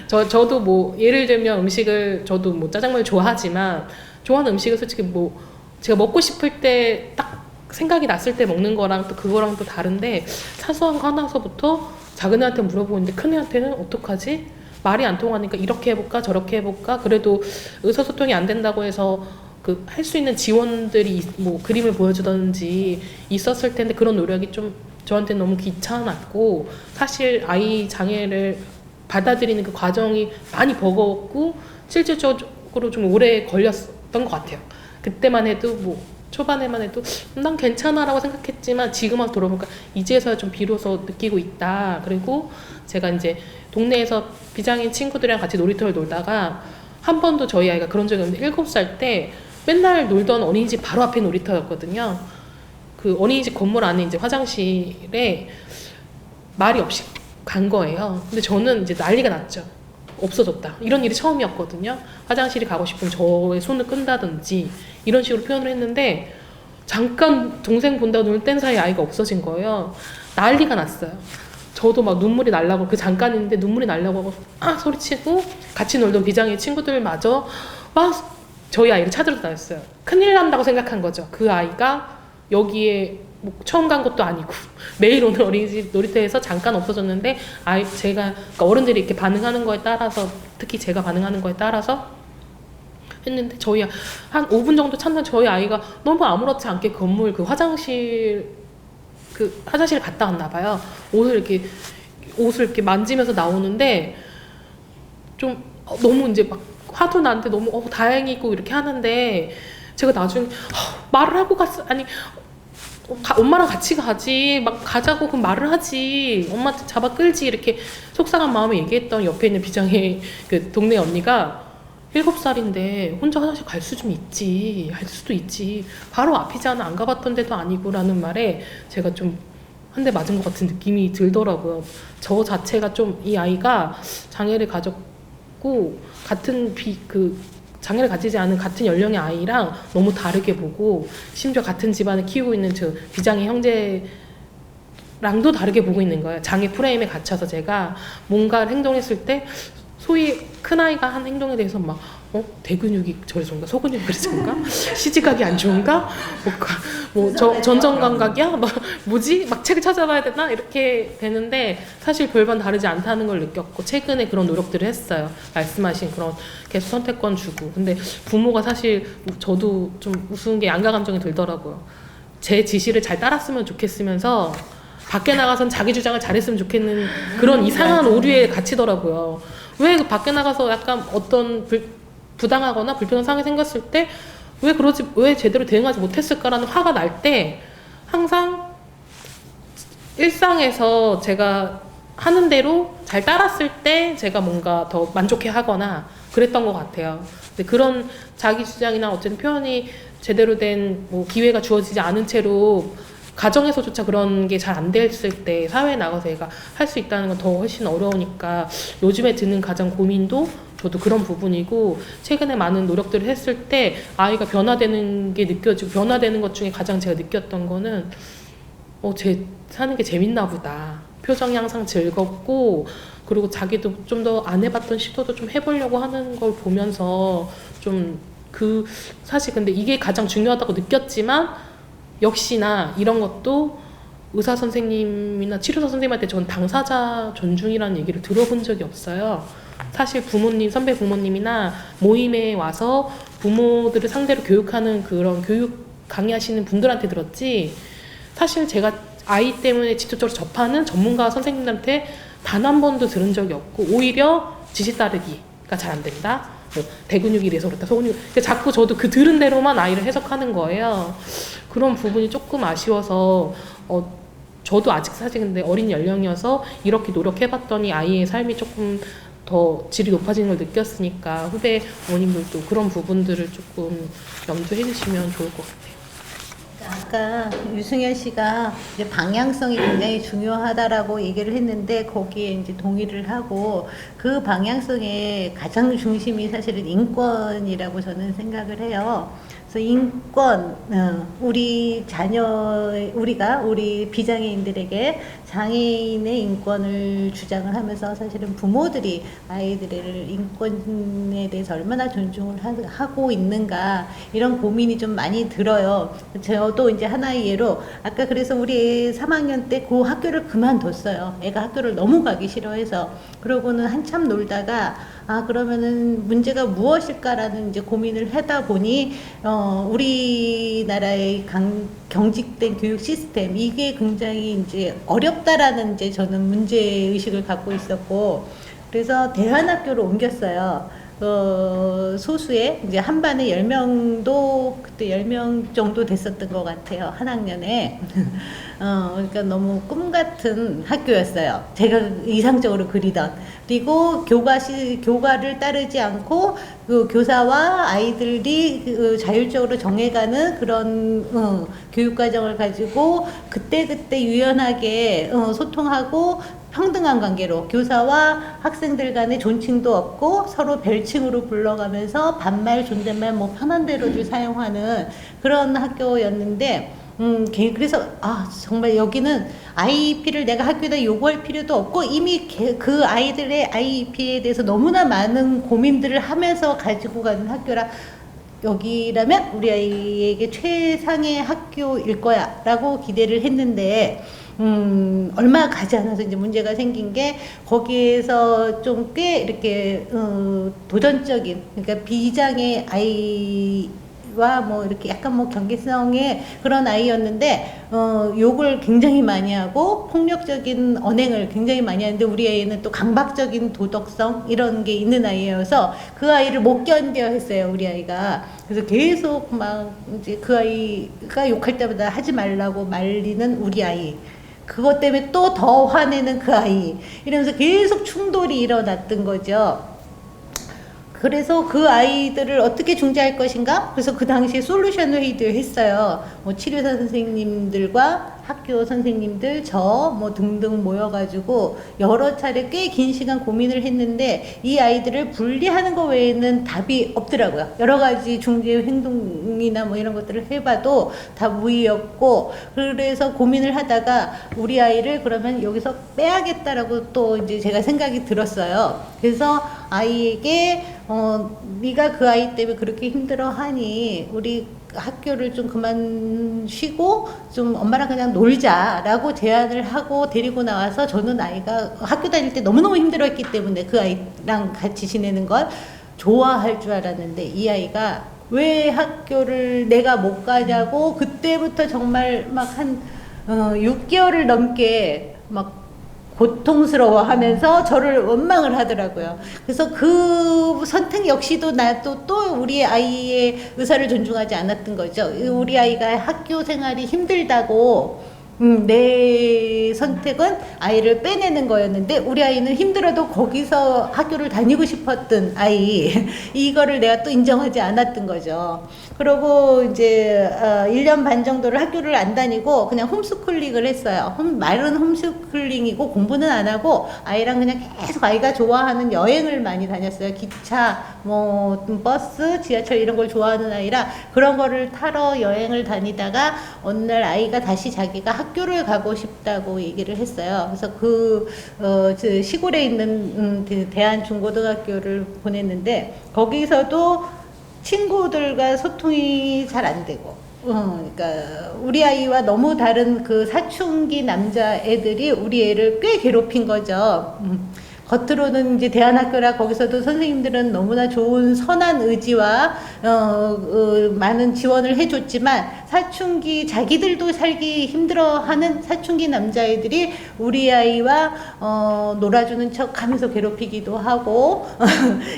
저도 뭐, 예를 들면 음식을, 저도 뭐 짜장면을 좋아하지만, 좋아하는 음식을 솔직히 뭐, 제가 먹고 싶을 때 딱 생각이 났을 때 먹는 거랑 또 그거랑 또 다른데, 사소한 거 하나서부터 작은 애한테 물어보는데 큰 애한테는 어떡하지? 말이 안 통하니까 이렇게 해볼까? 저렇게 해볼까? 그래도 의사소통이 안 된다고 해서 할 수 있는 지원들이 뭐 그림을 보여주던지 있었을 텐데 그런 노력이 좀 저한테 너무 귀찮았고 사실 아이 장애를 받아들이는 그 과정이 많이 버거웠고 실질적으로 좀 오래 걸렸던 것 같아요. 그때만 해도 뭐 초반에만 해도 난 괜찮아라고 생각했지만 지금 와서 돌아보니까 이제서야 좀 비로소 느끼고 있다. 그리고 제가 이제 동네에서 비장애인 친구들이랑 같이 놀이터를 놀다가 한 번도 저희 아이가 그런 적이 없는데 7살 때 맨날 놀던 어린이집 바로 앞에 놀이터였거든요. 그 어린이집 건물 안에 이제 화장실에 말이 없이 간 거예요. 근데 저는 이제 난리가 났죠. 없어졌다. 이런 일이 처음이었거든요. 화장실이 가고 싶으면 저의 손을 끈다든지 이런 식으로 표현을 했는데 잠깐 동생 본다고 눈을 뗀 사이에 아이가 없어진 거예요. 난리가 났어요. 저도 막 눈물이 날라고 그 잠깐인데 눈물이 날라고 하고 소리치고 같이 놀던 비장애 친구들마저 막 저희 아이를 찾으러 다녔어요. 큰일 난다고 생각한 거죠. 그 아이가 여기에 뭐 처음 간 것도 아니고 매일 오는 어린이집 놀이터에서 잠깐 없어졌는데 제가 그러니까 어른들이 이렇게 반응하는 거에 따라서 특히 제가 반응하는 거에 따라서 했는데 저희 한 5분 정도 찾는 저희 아이가 너무 아무렇지 않게 건물 그 화장실을 갔다 왔나 봐요. 옷을 이렇게 만지면서 나오는데 좀 너무 이제 막 화도 나는데 너무 다행이고 이렇게 하는데 제가 나중에 말을 하고 엄마랑 같이 가지 막 가자고 그럼 말을 하지 엄마한테 잡아 끌지 이렇게 속상한 마음에 얘기했던 옆에 있는 비장애 그 동네 언니가 7살인데 혼자 화장실 갈 수 좀 있지 할 수도 있지 바로 앞이잖아 안 가봤던 데도 아니고 라는 말에 제가 좀 한 대 맞은 것 같은 느낌이 들더라고요. 저 자체가 좀 이 아이가 장애를 가졌고 장애를 가지지 않은 같은 연령의 아이랑 너무 다르게 보고 심지어 같은 집안을 키우고 있는 저 비장애 형제랑도 다르게 보고 있는 거예요. 장애 프레임에 갇혀서 제가 뭔가 행동했을 때 소위 큰아이가 한 행동에 대해서 막 대근육이 저래서 그런가? 소근육이 그래서 그런가? 시지각이 안 좋은가? 전정감각이야? 뭐지? 막 책을 찾아봐야 되나? 이렇게 되는데 사실 별반 다르지 않다는 걸 느꼈고 최근에 그런 노력들을 했어요. 말씀하신 그런 계속 선택권 주고. 근데 부모가 사실 저도 좀 우스운 게 양가 감정이 들더라고요. 제 지시를 잘 따랐으면 좋겠으면서 밖에 나가선 자기 주장을 잘했으면 좋겠는 그런 이상한 오류에 갇히더라고요. 왜 밖에 나가서 약간 어떤 부당하거나 불편한 상황이 생겼을 때 왜 제대로 대응하지 못했을까라는 화가 날 때 항상 일상에서 제가 하는 대로 잘 따랐을 때 제가 뭔가 더 만족해 하거나 그랬던 것 같아요. 근데 그런 자기 주장이나 어쨌든 표현이 제대로 된 뭐 기회가 주어지지 않은 채로 가정에서조차 그런 게 잘 안 됐을 때 사회에 나가서 얘가 할 수 있다는 건 더 훨씬 어려우니까 요즘에 드는 가장 고민도 저도 그런 부분이고, 최근에 많은 노력들을 했을 때 아이가 변화되는 게 느껴지고, 변화되는 것 중에 가장 제가 느꼈던 거는 쟤 사는 게 재밌나 보다. 표정이 항상 즐겁고, 그리고 자기도 좀 더 안 해봤던 시도도 좀 해보려고 하는 걸 보면서 좀 사실 근데 이게 가장 중요하다고 느꼈지만, 역시나 이런 것도 의사 선생님이나 치료사 선생님한테 전 당사자 존중이라는 얘기를 들어본 적이 없어요. 사실 부모님, 선배 부모님이나 모임에 와서 부모들을 상대로 교육하는 그런 교육 강의하시는 분들한테 들었지, 사실 제가 아이 때문에 직접적으로 접하는 전문가 선생님한테 단 한 번도 들은 적이 없고, 오히려 지시 따르기가 잘 안 된다. 뭐 대근육이 이래서 그렇다, 소근육. 자꾸 저도 그 들은 대로만 아이를 해석하는 거예요. 그런 부분이 조금 아쉬워서 저도 아직 사실 근데 어린 연령이어서 이렇게 노력해봤더니 아이의 삶이 조금 더 질이 높아지는 걸 느꼈으니까 후배 어머님들도 그런 부분들을 조금 염두해 주시면 좋을 것 같아요. 아까 유승현 씨가 이제 방향성이 굉장히 중요하다라고 얘기를 했는데, 거기에 이제 동의를 하고, 그 방향성의 가장 중심이 사실은 인권이라고 저는 생각을 해요. 그래서 인권, 우리 우리 비장애인들에게 장애인의 인권을 주장을 하면서 사실은 부모들이 아이들의 인권에 대해서 얼마나 존중을 하고 있는가, 이런 고민이 좀 많이 들어요. 저도 이제 하나의 예로, 아까 그래서 우리 애 3학년 때 그 학교를 그만뒀어요. 애가 학교를 너무 가기 싫어해서. 그러고는 한참 놀다가 그러면은 문제가 무엇일까라는 이제 고민을 하다 보니, 우리나라의 경직된 교육 시스템, 이게 굉장히 이제 어렵다라는 이제 저는 문제의식을 갖고 있었고, 그래서 대안학교로 옮겼어요. 소수의 이제 한 반에 10명도 그때 10명 정도 됐었던 것 같아요. 한 학년에. 그러니까 너무 꿈 같은 학교였어요. 제가 이상적으로 그리던. 그리고 교과를 따르지 않고 그 교사와 아이들이 자율적으로 정해가는 그런 교육 과정을 가지고 그때그때 유연하게 소통하고 평등한 관계로, 교사와 학생들 간의 존칭도 없고 서로 별칭으로 불러가면서 반말, 존댓말 뭐 편한 대로들 사용하는 그런 학교였는데, 그래서 정말 여기는 IEP를 내가 학교에다 요구할 필요도 없고, 이미 그 아이들의 IEP에 대해서 너무나 많은 고민들을 하면서 가지고 가는 학교라, 여기라면 우리 아이에게 최상의 학교일 거야 라고 기대를 했는데, 얼마 가지 않아서 이제 문제가 생긴 게, 거기에서 좀 꽤 이렇게 도전적인, 그러니까 비장애 아이와 뭐 이렇게 약간 뭐 경계성의 그런 아이였는데, 욕을 굉장히 많이 하고 폭력적인 언행을 굉장히 많이 하는데, 우리 아이는 또 강박적인 도덕성 이런 게 있는 아이여서 그 아이를 못 견뎌 했어요, 우리 아이가. 그래서 계속 막 이제 그 아이가 욕할 때마다 하지 말라고 말리는 우리 아이, 그것 때문에 또 더 화내는 그 아이, 이러면서 계속 충돌이 일어났던 거죠. 그래서 그 아이들을 어떻게 중재할 것인가? 그래서 그 당시에 솔루션 회의도 했어요. 뭐 치료사 선생님들과 학교 선생님들, 뭐 등등 모여가지고 여러 차례 꽤 긴 시간 고민을 했는데, 이 아이들을 분리하는 것 외에는 답이 없더라고요. 여러 가지 중재 행동이나 뭐 이런 것들을 해봐도 다 무의였고, 그래서 고민을 하다가 우리 아이를 그러면 여기서 빼야겠다라고 또 이제 제가 생각이 들었어요. 그래서 아이에게 네가 그 아이 때문에 그렇게 힘들어하니 우리 학교를 좀 그만 쉬고 좀 엄마랑 그냥 놀자라고 제안을 하고 데리고 나와서, 저는 아이가 학교 다닐 때 너무너무 힘들어했기 때문에 그 아이랑 같이 지내는 걸 좋아할 줄 알았는데, 이 아이가 왜 학교를 내가 못 가냐고 그때부터 정말 막 한 6개월을 넘게 막 고통스러워 하면서 저를 원망을 하더라고요. 그래서 그 선택 역시도 나도 또 우리 아이의 의사를 존중하지 않았던 거죠. 우리 아이가 학교 생활이 힘들다고 내 선택은 아이를 빼내는 거였는데 우리 아이는 힘들어도 거기서 학교를 다니고 싶었던 아이 이거를 내가 또 인정하지 않았던 거죠. 그러고 이제 1년 반 정도를 학교를 안 다니고 그냥 홈스쿨링을 했어요. 말은 홈스쿨링이고 공부는 안 하고 아이랑 그냥 계속 아이가 좋아하는 여행을 많이 다녔어요. 기차, 뭐 버스, 지하철 이런 걸 좋아하는 아이라 그런 거를 타러 여행을 다니다가 어느 날 아이가 다시 자기가 학교를 가고 싶다고 얘기를 했어요. 그래서 저 시골에 있는 대한중고등학교를 보냈는데 거기서도 친구들과 소통이 잘 안 되고, 그러니까 우리 아이와 너무 다른 그 사춘기 남자 애들이 우리 애를 꽤 괴롭힌 거죠. 겉으로는 이제 대안학교라 거기서도 선생님들은 너무나 좋은 선한 의지와 많은 지원을 해줬지만 사춘기 자기들도 살기 힘들어하는 사춘기 남자애들이 우리 아이와 놀아주는 척하면서 괴롭히기도 하고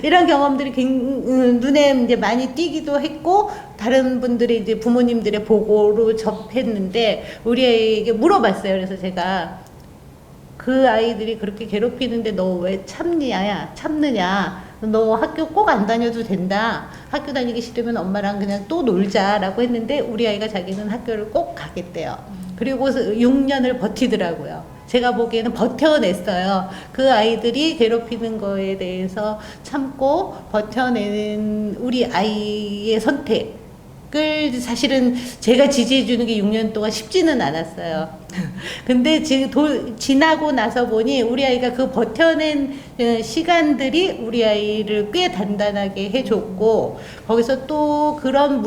이런 경험들이 눈에 이제 많이 띄기도 했고 다른 분들이 이제 부모님들의 보고로 접했는데 우리 아이에게 물어봤어요. 그래서 제가 그 아이들이 그렇게 괴롭히는데 너 왜 참느냐? 너 학교 꼭 안 다녀도 된다. 학교 다니기 싫으면 엄마랑 그냥 또 놀자라고 했는데 우리 아이가 자기는 학교를 꼭 가겠대요. 그리고 6년을 버티더라고요. 제가 보기에는 버텨냈어요. 그 아이들이 괴롭히는 거에 대해서 참고 버텨내는 우리 아이의 선택. 을 사실은 제가 지지해주는 게 6년 동안 쉽지는 않았어요. 근데 지나고 나서 보니 우리 아이가 그 버텨낸 시간들이 우리 아이를 꽤 단단하게 해줬고 거기서 또 그런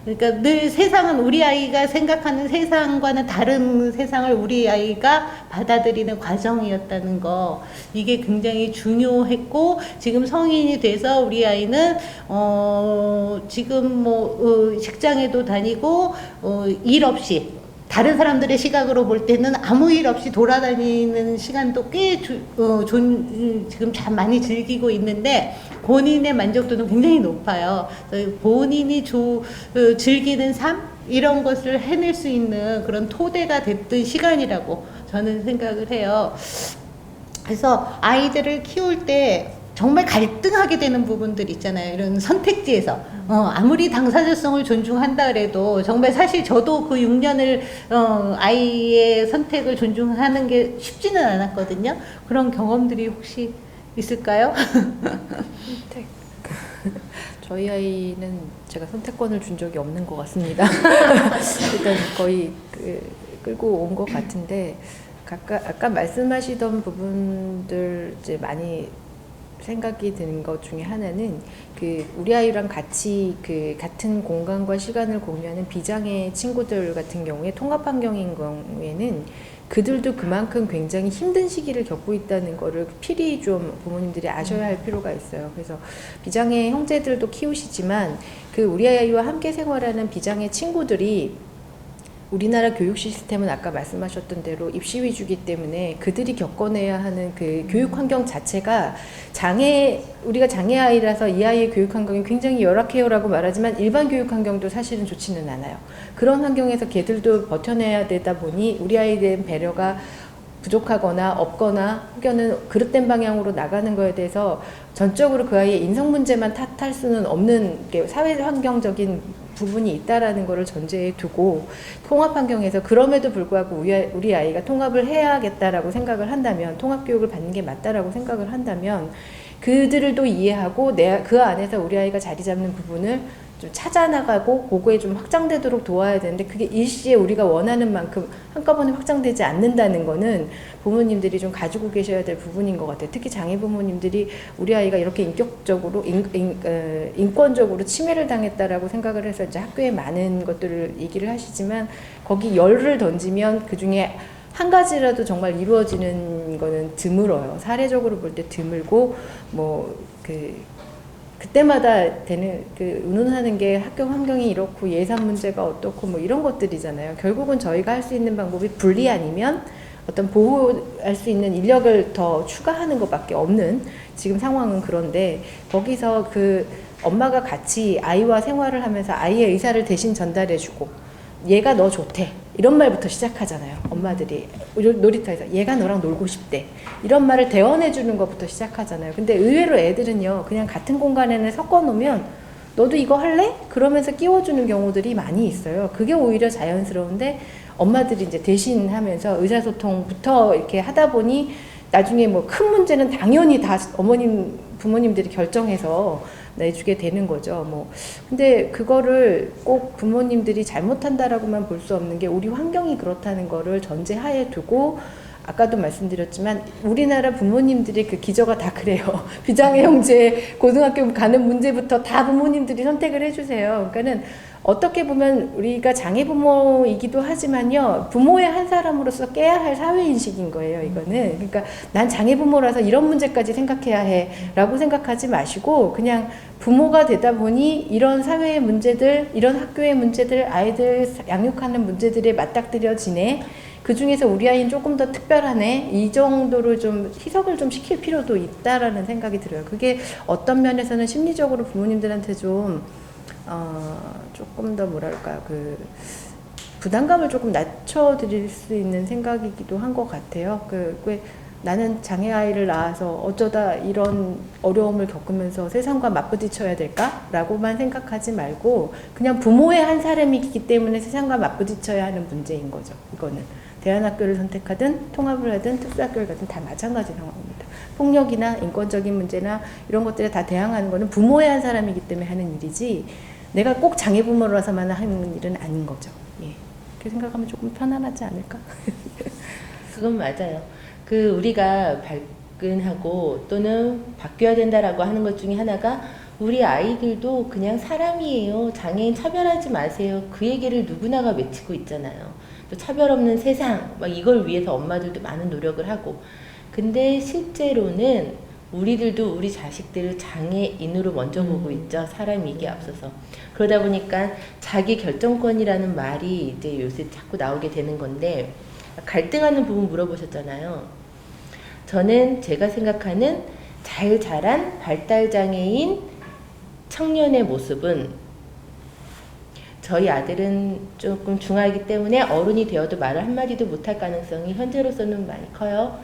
그러니까 늘 세상은 우리 아이가 생각하는 세상과는 다른 세상을 우리 아이가 받아들이는 과정이었다는 거 이게 굉장히 중요했고 지금 성인이 돼서 우리 아이는 지금 직장에도 다니고 일 없이 다른 사람들의 시각으로 볼 때는 아무 일 없이 돌아다니는 시간도 꽤 지금 참 많이 즐기고 있는데 본인의 만족도는 굉장히 높아요. 본인이 즐기는 삶 이런 것을 해낼 수 있는 그런 토대가 됐던 시간이라고 저는 생각을 해요. 그래서 아이들을 키울 때 정말 갈등하게 되는 부분들 있잖아요. 이런 선택지에서 아무리 당사자성을 존중한다 그래도 정말 사실 저도 그 6년을 아이의 선택을 존중하는 게 쉽지는 않았거든요. 그런 경험들이 혹시 있을까요? 선택. 저희 아이는 제가 선택권을 준 적이 없는 것 같습니다. 일단 거의 끌고 온 것 같은데 아까 말씀하시던 부분들 이제 많이 생각이 드는 것 중에 하나는 우리 아이랑 같이 같은 공간과 시간을 공유하는 비장애 친구들 같은 경우에 통합 환경인 경우에는 그들도 그만큼 굉장히 힘든 시기를 겪고 있다는 거를 필히 좀 부모님들이 아셔야 할 필요가 있어요. 그래서 비장애 형제들도 키우시지만 우리 아이와 함께 생활하는 비장애 친구들이 우리나라 교육 시스템은 아까 말씀하셨던 대로 입시 위주기 때문에 그들이 겪어내야 하는 교육 환경 자체가 우리가 장애 아이라서 이 아이의 교육 환경이 굉장히 열악해요라고 말하지만 일반 교육 환경도 사실은 좋지는 않아요. 그런 환경에서 걔들도 버텨내야 되다 보니 우리 아이에 대한 배려가 부족하거나 없거나 혹여는 그릇된 방향으로 나가는 거에 대해서 전적으로 그 아이의 인성 문제만 탓할 수는 없는 사회 환경적인 부분이 있다라는 것을 전제에 두고 통합 환경에서 그럼에도 불구하고 우리 아이가 통합을 해야겠다라고 생각을 한다면 통합 교육을 받는 게 맞다라고 생각을 한다면 그들도 이해하고 그 안에서 우리 아이가 자리 잡는 부분을 좀 찾아나가고 그거에 좀 확장되도록 도와야 되는데 그게 일시에 우리가 원하는 만큼 한꺼번에 확장되지 않는다는 거는 부모님들이 좀 가지고 계셔야 될 부분인 것 같아요. 특히 장애 부모님들이 우리 아이가 이렇게 인격적으로 인권적으로 침해를 당했다라고 생각을 해서 이제 학교에 많은 것들을 얘기를 하시지만 거기 열을 던지면 그 중에 한 가지라도 정말 이루어지는 거는 드물어요. 사례적으로 볼 때 드물고 그때마다 되는 운운하는 게 학교 환경이 이렇고 예산 문제가 어떻고 이런 것들이잖아요. 결국은 저희가 할 수 있는 방법이 분리 아니면 어떤 보호할 수 있는 인력을 더 추가하는 것밖에 없는 지금 상황은 그런데 거기서 엄마가 같이 아이와 생활을 하면서 아이의 의사를 대신 전달해주고 얘가 너 좋대. 이런 말부터 시작하잖아요. 엄마들이 놀이터에서 얘가 너랑 놀고 싶대. 이런 말을 대언해 주는 것부터 시작하잖아요. 근데 의외로 애들은요. 그냥 같은 공간에 섞어 놓으면 너도 이거 할래? 그러면서 끼워주는 경우들이 많이 있어요. 그게 오히려 자연스러운데 엄마들이 이제 대신하면서 의사소통부터 이렇게 하다 보니 나중에 뭐 큰 문제는 당연히 다 부모님들이 결정해서 내주게 되는 거죠. 뭐 근데 그거를 꼭 부모님들이 잘못한다라고만 볼 수 없는 게 우리 환경이 그렇다는 거를 전제하에 두고 아까도 말씀드렸지만 우리나라 부모님들의 그 기저가 다 그래요. 비장의 형제 고등학교 가는 문제부터 다 부모님들이 선택을 해주세요. 그러니까는 어떻게 보면 우리가 장애 부모이기도 하지만요, 부모의 한 사람으로서 깨야 할 사회 인식인 거예요. 이거는 그러니까 난 장애 부모라서 이런 문제까지 생각해야 해라고 생각하지 마시고 그냥 부모가 되다 보니 이런 사회의 문제들, 이런 학교의 문제들, 아이들 양육하는 문제들에 맞닥뜨려지네. 그 중에서 우리 아이는 조금 더 특별하네. 이 정도로 좀 희석을 좀 시킬 필요도 있다라는 생각이 들어요. 그게 어떤 면에서는 심리적으로 부모님들한테 좀 조금 더 뭐랄까 그 부담감을 조금 낮춰드릴 수 있는 생각이기도 한 것 같아요. 왜 나는 장애 아이를 낳아서 어쩌다 이런 어려움을 겪으면서 세상과 맞부딪혀야 될까라고만 생각하지 말고 그냥 부모의 한 사람이기 때문에 세상과 맞부딪혀야 하는 문제인 거죠. 이거는 대안학교를 선택하든 통합을 하든 특수학교를 가든 다 마찬가지 상황입니다. 폭력이나 인권적인 문제나 이런 것들에 다 대항하는 거는 부모의 한 사람이기 때문에 하는 일이지 내가 꼭 장애 부모라서만 하는 일은 아닌 거죠. 예. 그렇게 생각하면 조금 편안하지 않을까? 그건 맞아요. 우리가 발끈하고 또는 바뀌어야 된다라고 하는 것 중에 하나가 우리 아이들도 그냥 사람이에요. 장애인 차별하지 마세요. 그 얘기를 누구나가 외치고 있잖아요. 또 차별 없는 세상, 막 이걸 위해서 엄마들도 많은 노력을 하고. 근데 실제로는 우리들도 우리 자식들을 장애인으로 먼저 보고 있죠. 사람이기에 앞서서. 그러다 보니까 자기 결정권이라는 말이 이제 요새 자꾸 나오게 되는 건데, 갈등하는 부분 물어보셨잖아요. 저는 제가 생각하는 잘 자란 발달장애인 청년의 모습은 저희 아들은 조금 중하기 때문에 어른이 되어도 말을 한마디도 못할 가능성이 현재로서는 많이 커요.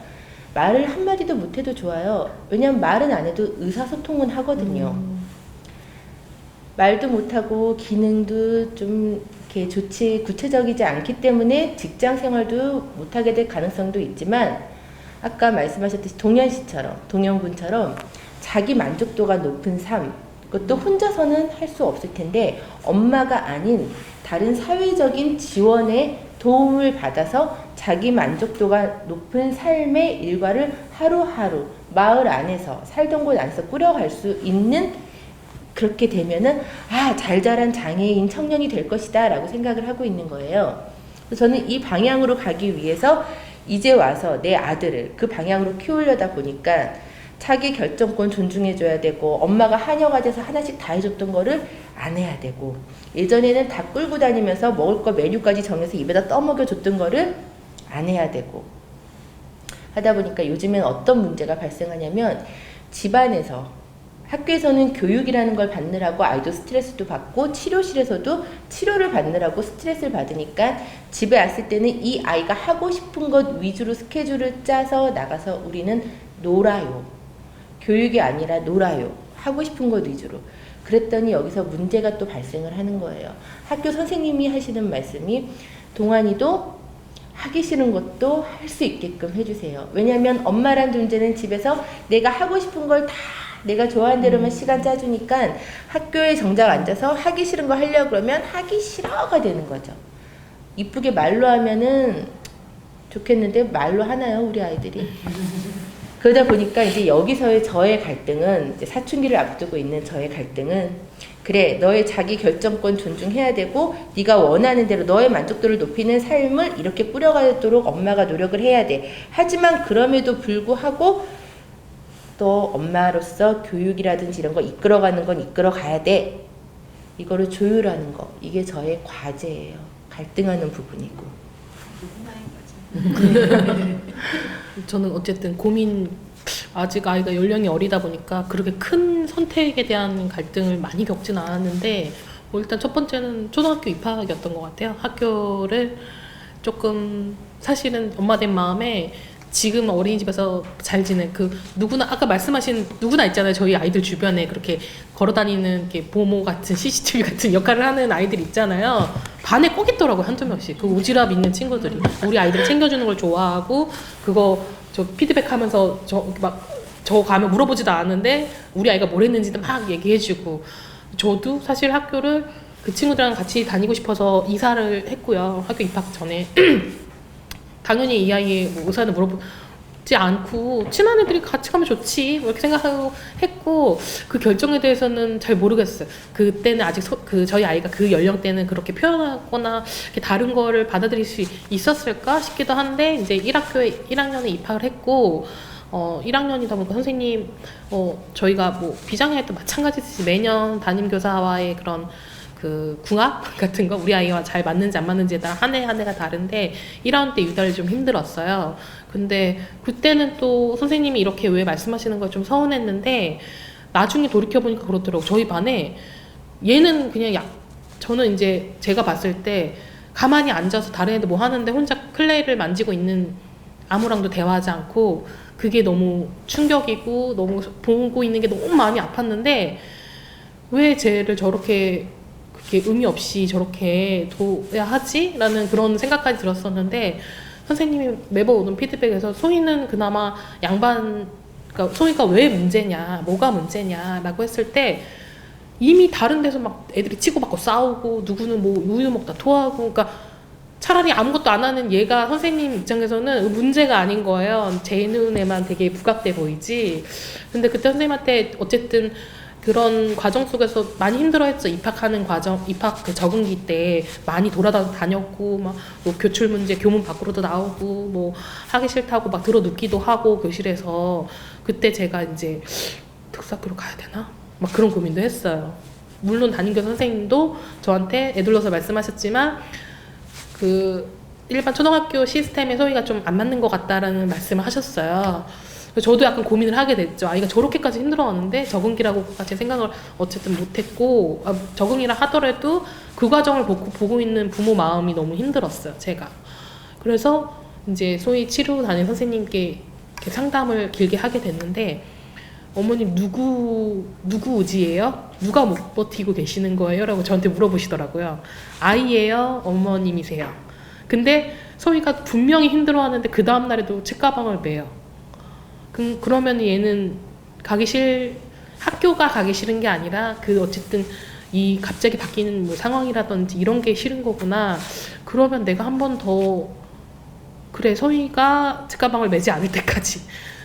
말을 한마디도 못해도 좋아요. 왜냐면 말은 안 해도 의사소통은 하거든요. 말도 못하고 기능도 좀 이렇게 좋지 구체적이지 않기 때문에 직장 생활도 못하게 될 가능성도 있지만 아까 말씀하셨듯이 동영군처럼 자기 만족도가 높은 삶, 그것도 혼자서는 할 수 없을 텐데 엄마가 아닌 다른 사회적인 지원에 도움을 받아서 자기 만족도가 높은 삶의 일과를 하루하루 마을 안에서 살던 곳 안에서 꾸려갈 수 있는, 그렇게 되면은 잘 자란 장애인 청년이 될 것이다 라고 생각을 하고 있는 거예요. 그래서 저는 이 방향으로 가기 위해서 이제 와서 내 아들을 그 방향으로 키우려다 보니까 자기 결정권 존중해줘야 되고 엄마가 하녀가 돼서 하나씩 다 해줬던 거를 안 해야 되고 예전에는 다 끌고 다니면서 먹을 거 메뉴까지 정해서 입에다 떠먹여줬던 거를 안 해야 되고 하다 보니까 요즘엔 어떤 문제가 발생하냐면 집안에서 학교에서는 교육이라는 걸 받느라고 아이도 스트레스도 받고 치료실에서도 치료를 받느라고 스트레스를 받으니까 집에 왔을 때는 이 아이가 하고 싶은 것 위주로 스케줄을 짜서 나가서 우리는 놀아요. 교육이 아니라 놀아요. 하고 싶은 것 위주로. 그랬더니 여기서 문제가 또 발생을 하는 거예요. 학교 선생님이 하시는 말씀이 동안이도 하기 싫은 것도 할 수 있게끔 해주세요. 왜냐하면 엄마란 존재는 집에서 내가 하고 싶은 걸 다 내가 좋아하는 대로만 시간 짜주니까 학교에 정작 앉아서 하기 싫은 거 하려고 그러면 하기 싫어가 되는 거죠. 이쁘게 말로 하면은 좋겠는데 말로 하나요, 우리 아이들이? 그러다 보니까 이제 여기서의 저의 갈등은, 이제 사춘기를 앞두고 있는 저의 갈등은, 그래, 너의 자기 결정권 존중해야 되고 네가 원하는 대로 너의 만족도를 높이는 삶을 이렇게 뿌려가도록 엄마가 노력을 해야 돼. 하지만 그럼에도 불구하고 또 엄마로서 교육이라든지 이런 거 이끌어가는 건 이끌어가야 돼. 이거를 조율하는 거. 이게 저의 과제예요. 갈등하는 부분이고. 저는 어쨌든 아직 아이가 연령이 어리다 보니까 그렇게 큰 선택에 대한 갈등을 많이 겪진 않았는데 일단 첫 번째는 초등학교 입학이었던 것 같아요. 학교를 조금 사실은 엄마 된 마음에 지금 어린이집에서 잘 지내 그 누구나 아까 말씀하신 누구나 있잖아요. 저희 아이들 주변에 그렇게 걸어다니는 게 보모 같은 CCTV 같은 역할을 하는 아이들 있잖아요. 반에 꼭 있더라고요. 한두 명씩. 그 오지랖 있는 친구들이 우리 아이들 챙겨주는 걸 좋아하고 그거 저 피드백하면서 저 가면 물어보지도 않았는데 우리 아이가 뭘 했는지도 막 얘기해주고 저도 사실 학교를 그 친구들이랑 같이 다니고 싶어서 이사를 했고요. 학교 입학 전에 당연히 이 아이의 뭐 의사는 물어보지 않고 친한 애들이 같이 가면 좋지 뭐 이렇게 생각하고 했고 그 결정에 대해서는 잘 모르겠어요. 그때는 아직 그 저희 아이가 그 연령대는 그렇게 표현하거나 이렇게 다른 거를 받아들일 수 있었을까 싶기도 한데 이제 1학년에 입학을 했고 1학년이다 보니까 선생님 저희가 뭐 비장애도 마찬가지듯이 매년 담임교사와의 그런 그 궁합 같은 거 우리 아이와 잘 맞는지 안 맞는지에 따라 한 해 한 해가 다른데 1학년 때 유달리 좀 힘들었어요. 근데 그때는 또 선생님이 이렇게 왜 말씀하시는 거 좀 서운했는데 나중에 돌이켜보니까 그렇더라고요. 저희 반에 얘는 그냥 저는 이제 제가 봤을 때 가만히 앉아서 다른 애들 뭐 하는데 혼자 클레이를 만지고 있는 아무랑도 대화하지 않고 그게 너무 충격이고 너무 보고 있는 게 너무 마음이 아팠는데 왜 쟤를 저렇게 의미 없이 저렇게 둬야 하지? 라는 그런 생각까지 들었었는데 선생님이 매번 오는 피드백에서 소희는 그나마 그러니까 소희가 왜 문제냐 뭐가 문제냐 라고 했을 때 이미 다른 데서 막 애들이 치고받고 싸우고 누구는 뭐 우유 먹다 토하고 그러니까 차라리 아무것도 안 하는 얘가 선생님 입장에서는 문제가 아닌 거예요. 제 눈에만 되게 부각돼 보이지. 근데 그때 선생님한테 어쨌든 그런 과정 속에서 많이 힘들어했죠. 입학하는 과정, 입학 그 적응기 때 많이 돌아다녔고 막 뭐 교출 문제 교문 밖으로도 나오고 뭐 하기 싫다고 막 들어눕기도 하고 교실에서 그때 제가 이제 특수학교로 가야 되나? 막 그런 고민도 했어요. 물론 담임교사 선생님도 저한테 애둘러서 말씀하셨지만 그 일반 초등학교 시스템에 소희가 좀 안 맞는 것 같다라는 말씀을 하셨어요. 저도 약간 고민을 하게 됐죠. 아이가 저렇게까지 힘들어하는데 적응기라고까지 생각을 어쨌든 못했고 적응이라 하더라도 그 과정을 보고 있는 부모 마음이 너무 힘들었어요. 제가. 그래서 이제 소위 치료 담임 선생님께 이렇게 상담을 길게 하게 됐는데 어머님 누구 의지예요? 누가 못 버티고 계시는 거예요? 라고 저한테 물어보시더라고요. 아이예요? 어머님이세요? 근데 소희가 분명히 힘들어하는데 그 다음날에도 책가방을 매요. 그러면 얘는 학교가 가기 싫은 게 아니라 그 어쨌든 이 갑자기 바뀌는 뭐 상황이라든지 이런 게 싫은 거구나. 그러면 내가 한 번 더 그래 소희가 책가방을 매지 않을 때까지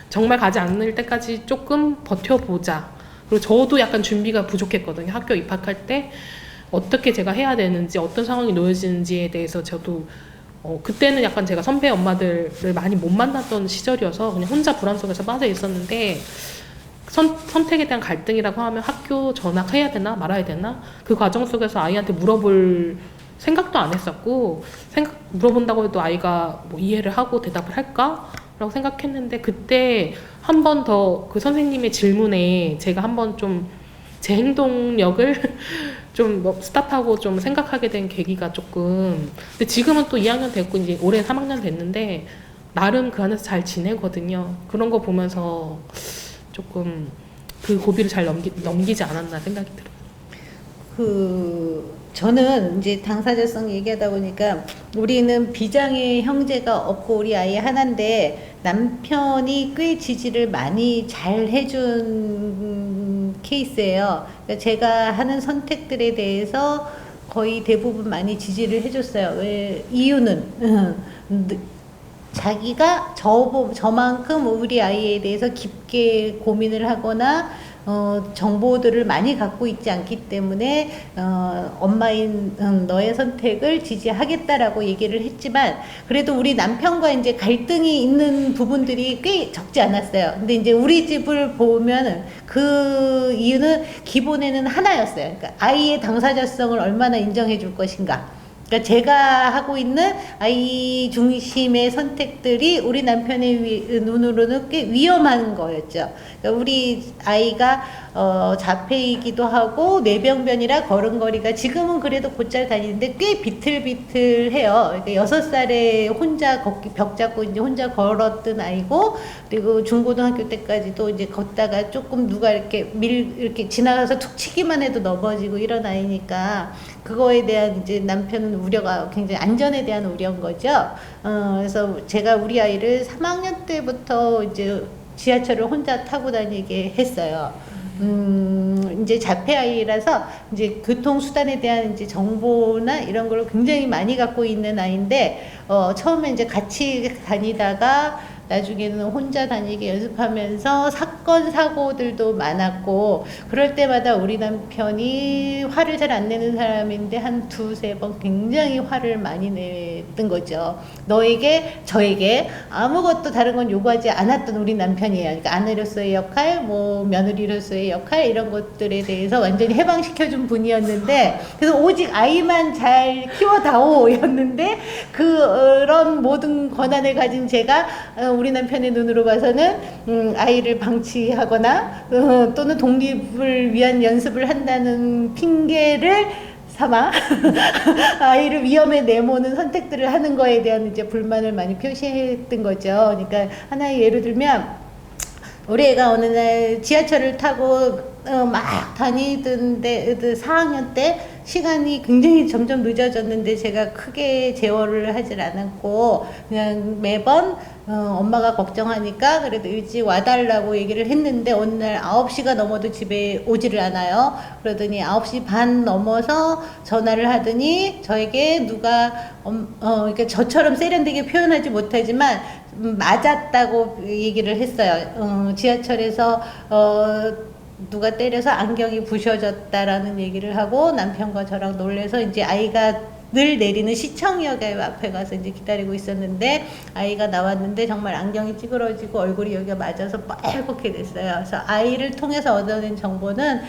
정말 가지 않을 때까지 조금 버텨보자. 그리고 저도 약간 준비가 부족했거든요. 학교 입학할 때 어떻게 제가 해야 되는지 어떤 상황이 놓여지는지에 대해서 저도 그때는 약간 제가 선배 엄마들을 많이 못 만났던 시절이어서 그냥 혼자 불안 속에서 빠져 있었는데 선택에 대한 갈등이라고 하면 학교 전학해야 되나 말아야 되나 그 과정 속에서 아이한테 물어볼 생각도 안 했었고 물어본다고 해도 아이가 뭐 이해를 하고 대답을 할까? 라고 생각했는데 그때 한 번 더 그 선생님의 질문에 제가 한 번 좀 제 행동력을 좀 뭐 스탑하고 좀 생각하게 된 계기가 조금 근데 지금은 또 2학년 됐고 이제 올해 3학년 됐는데 나름 그 안에서 잘 지내거든요. 그런 거 보면서 조금 그 고비를 잘 넘기지 않았나 생각이 들어요. 저는 이제 당사자성 얘기하다 보니까 우리는 비장의 형제가 없고 우리 아이 하나인데 남편이 꽤 지지를 많이 잘 해준 케이스예요. 그러니까 제가 하는 선택들에 대해서 거의 대부분 많이 지지를 해줬어요. 이유는 자기가 저만큼 우리 아이에 대해서 깊게 고민을 하거나 정보들을 많이 갖고 있지 않기 때문에 엄마인 너의 선택을 지지하겠다라고 얘기를 했지만 그래도 우리 남편과 이제 갈등이 있는 부분들이 꽤 적지 않았어요. 근데 이제 우리 집을 보면 그 이유는 기본에는 하나였어요. 그러니까 아이의 당사자성을 얼마나 인정해 줄 것인가. 그러니까 제가 하고 있는 아이 중심의 선택들이 우리 남편의 눈으로는 꽤 위험한 거였죠. 그러니까 우리 아이가 자폐이기도 하고 뇌병변이라 걸음걸이가 지금은 그래도 곧잘 다니는데 꽤 비틀비틀해요. 그러니까 6살에 혼자 걷기 벽 잡고 이제 혼자 걸었던 아이고, 그리고 중고등학교 때까지도 이제 걷다가 조금 누가 이렇게 지나가서 툭 치기만 해도 넘어지고 이런 아이니까 그거에 대한 이제 남편은 우려가 굉장히 안전에 대한 우려인 거죠. 그래서 제가 우리 아이를 3학년 때부터 이제 지하철을 혼자 타고 다니게 했어요. 이제 자폐 아이라서 이제 교통수단에 대한 이제 정보나 이런 걸 굉장히 많이 갖고 있는 아이인데, 처음에 이제 같이 다니다가 나중에는 혼자 다니게 연습하면서 사건 사고들도 많았고, 그럴 때마다 우리 남편이 화를 잘 안 내는 사람인데 한 두세 번 굉장히 화를 많이 냈던 거죠. 너에게 저에게 아무것도 다른 건 요구하지 않았던 우리 남편이에요. 그러니까 아내로서의 역할, 뭐 며느리로서의 역할, 이런 것들에 대해서 완전히 해방시켜준 분이었는데, 그래서 오직 아이만 잘 키워다오였는데, 그런 모든 권한을 가진 제가 우리 남편의 눈으로 봐서는 아이를 방치하거나 또는 독립을 위한 연습을 한다는 핑계를 삼아 아이를 위험에 내모는 선택들을 하는 거에 대한 이제 불만을 많이 표시했던 거죠. 그러니까 하나의 예를 들면, 우리 애가 어느 날 지하철을 타고 막 다니던데 4학년 때 시간이 굉장히 점점 늦어졌는데 제가 크게 제어를 하질 않았고 그냥 매번 엄마가 걱정하니까 그래도 일찍 와달라고 얘기를 했는데, 어느 날 9시가 넘어도 집에 오지를 않아요. 그러더니 9시 반 넘어서 전화를 하더니 저에게 누가 그러니까 저처럼 세련되게 표현하지 못하지만 맞았다고 얘기를 했어요. 지하철에서 누가 때려서 안경이 부셔졌다라는 얘기를 하고, 남편과 저랑 놀래서 이제 아이가 늘 내리는 시청역 앞에 가서 이제 기다리고 있었는데, 아이가 나왔는데 정말 안경이 찌그러지고 얼굴이 여기가 맞아서 빨갛게 됐어요. 그래서 아이를 통해서 얻어낸 정보는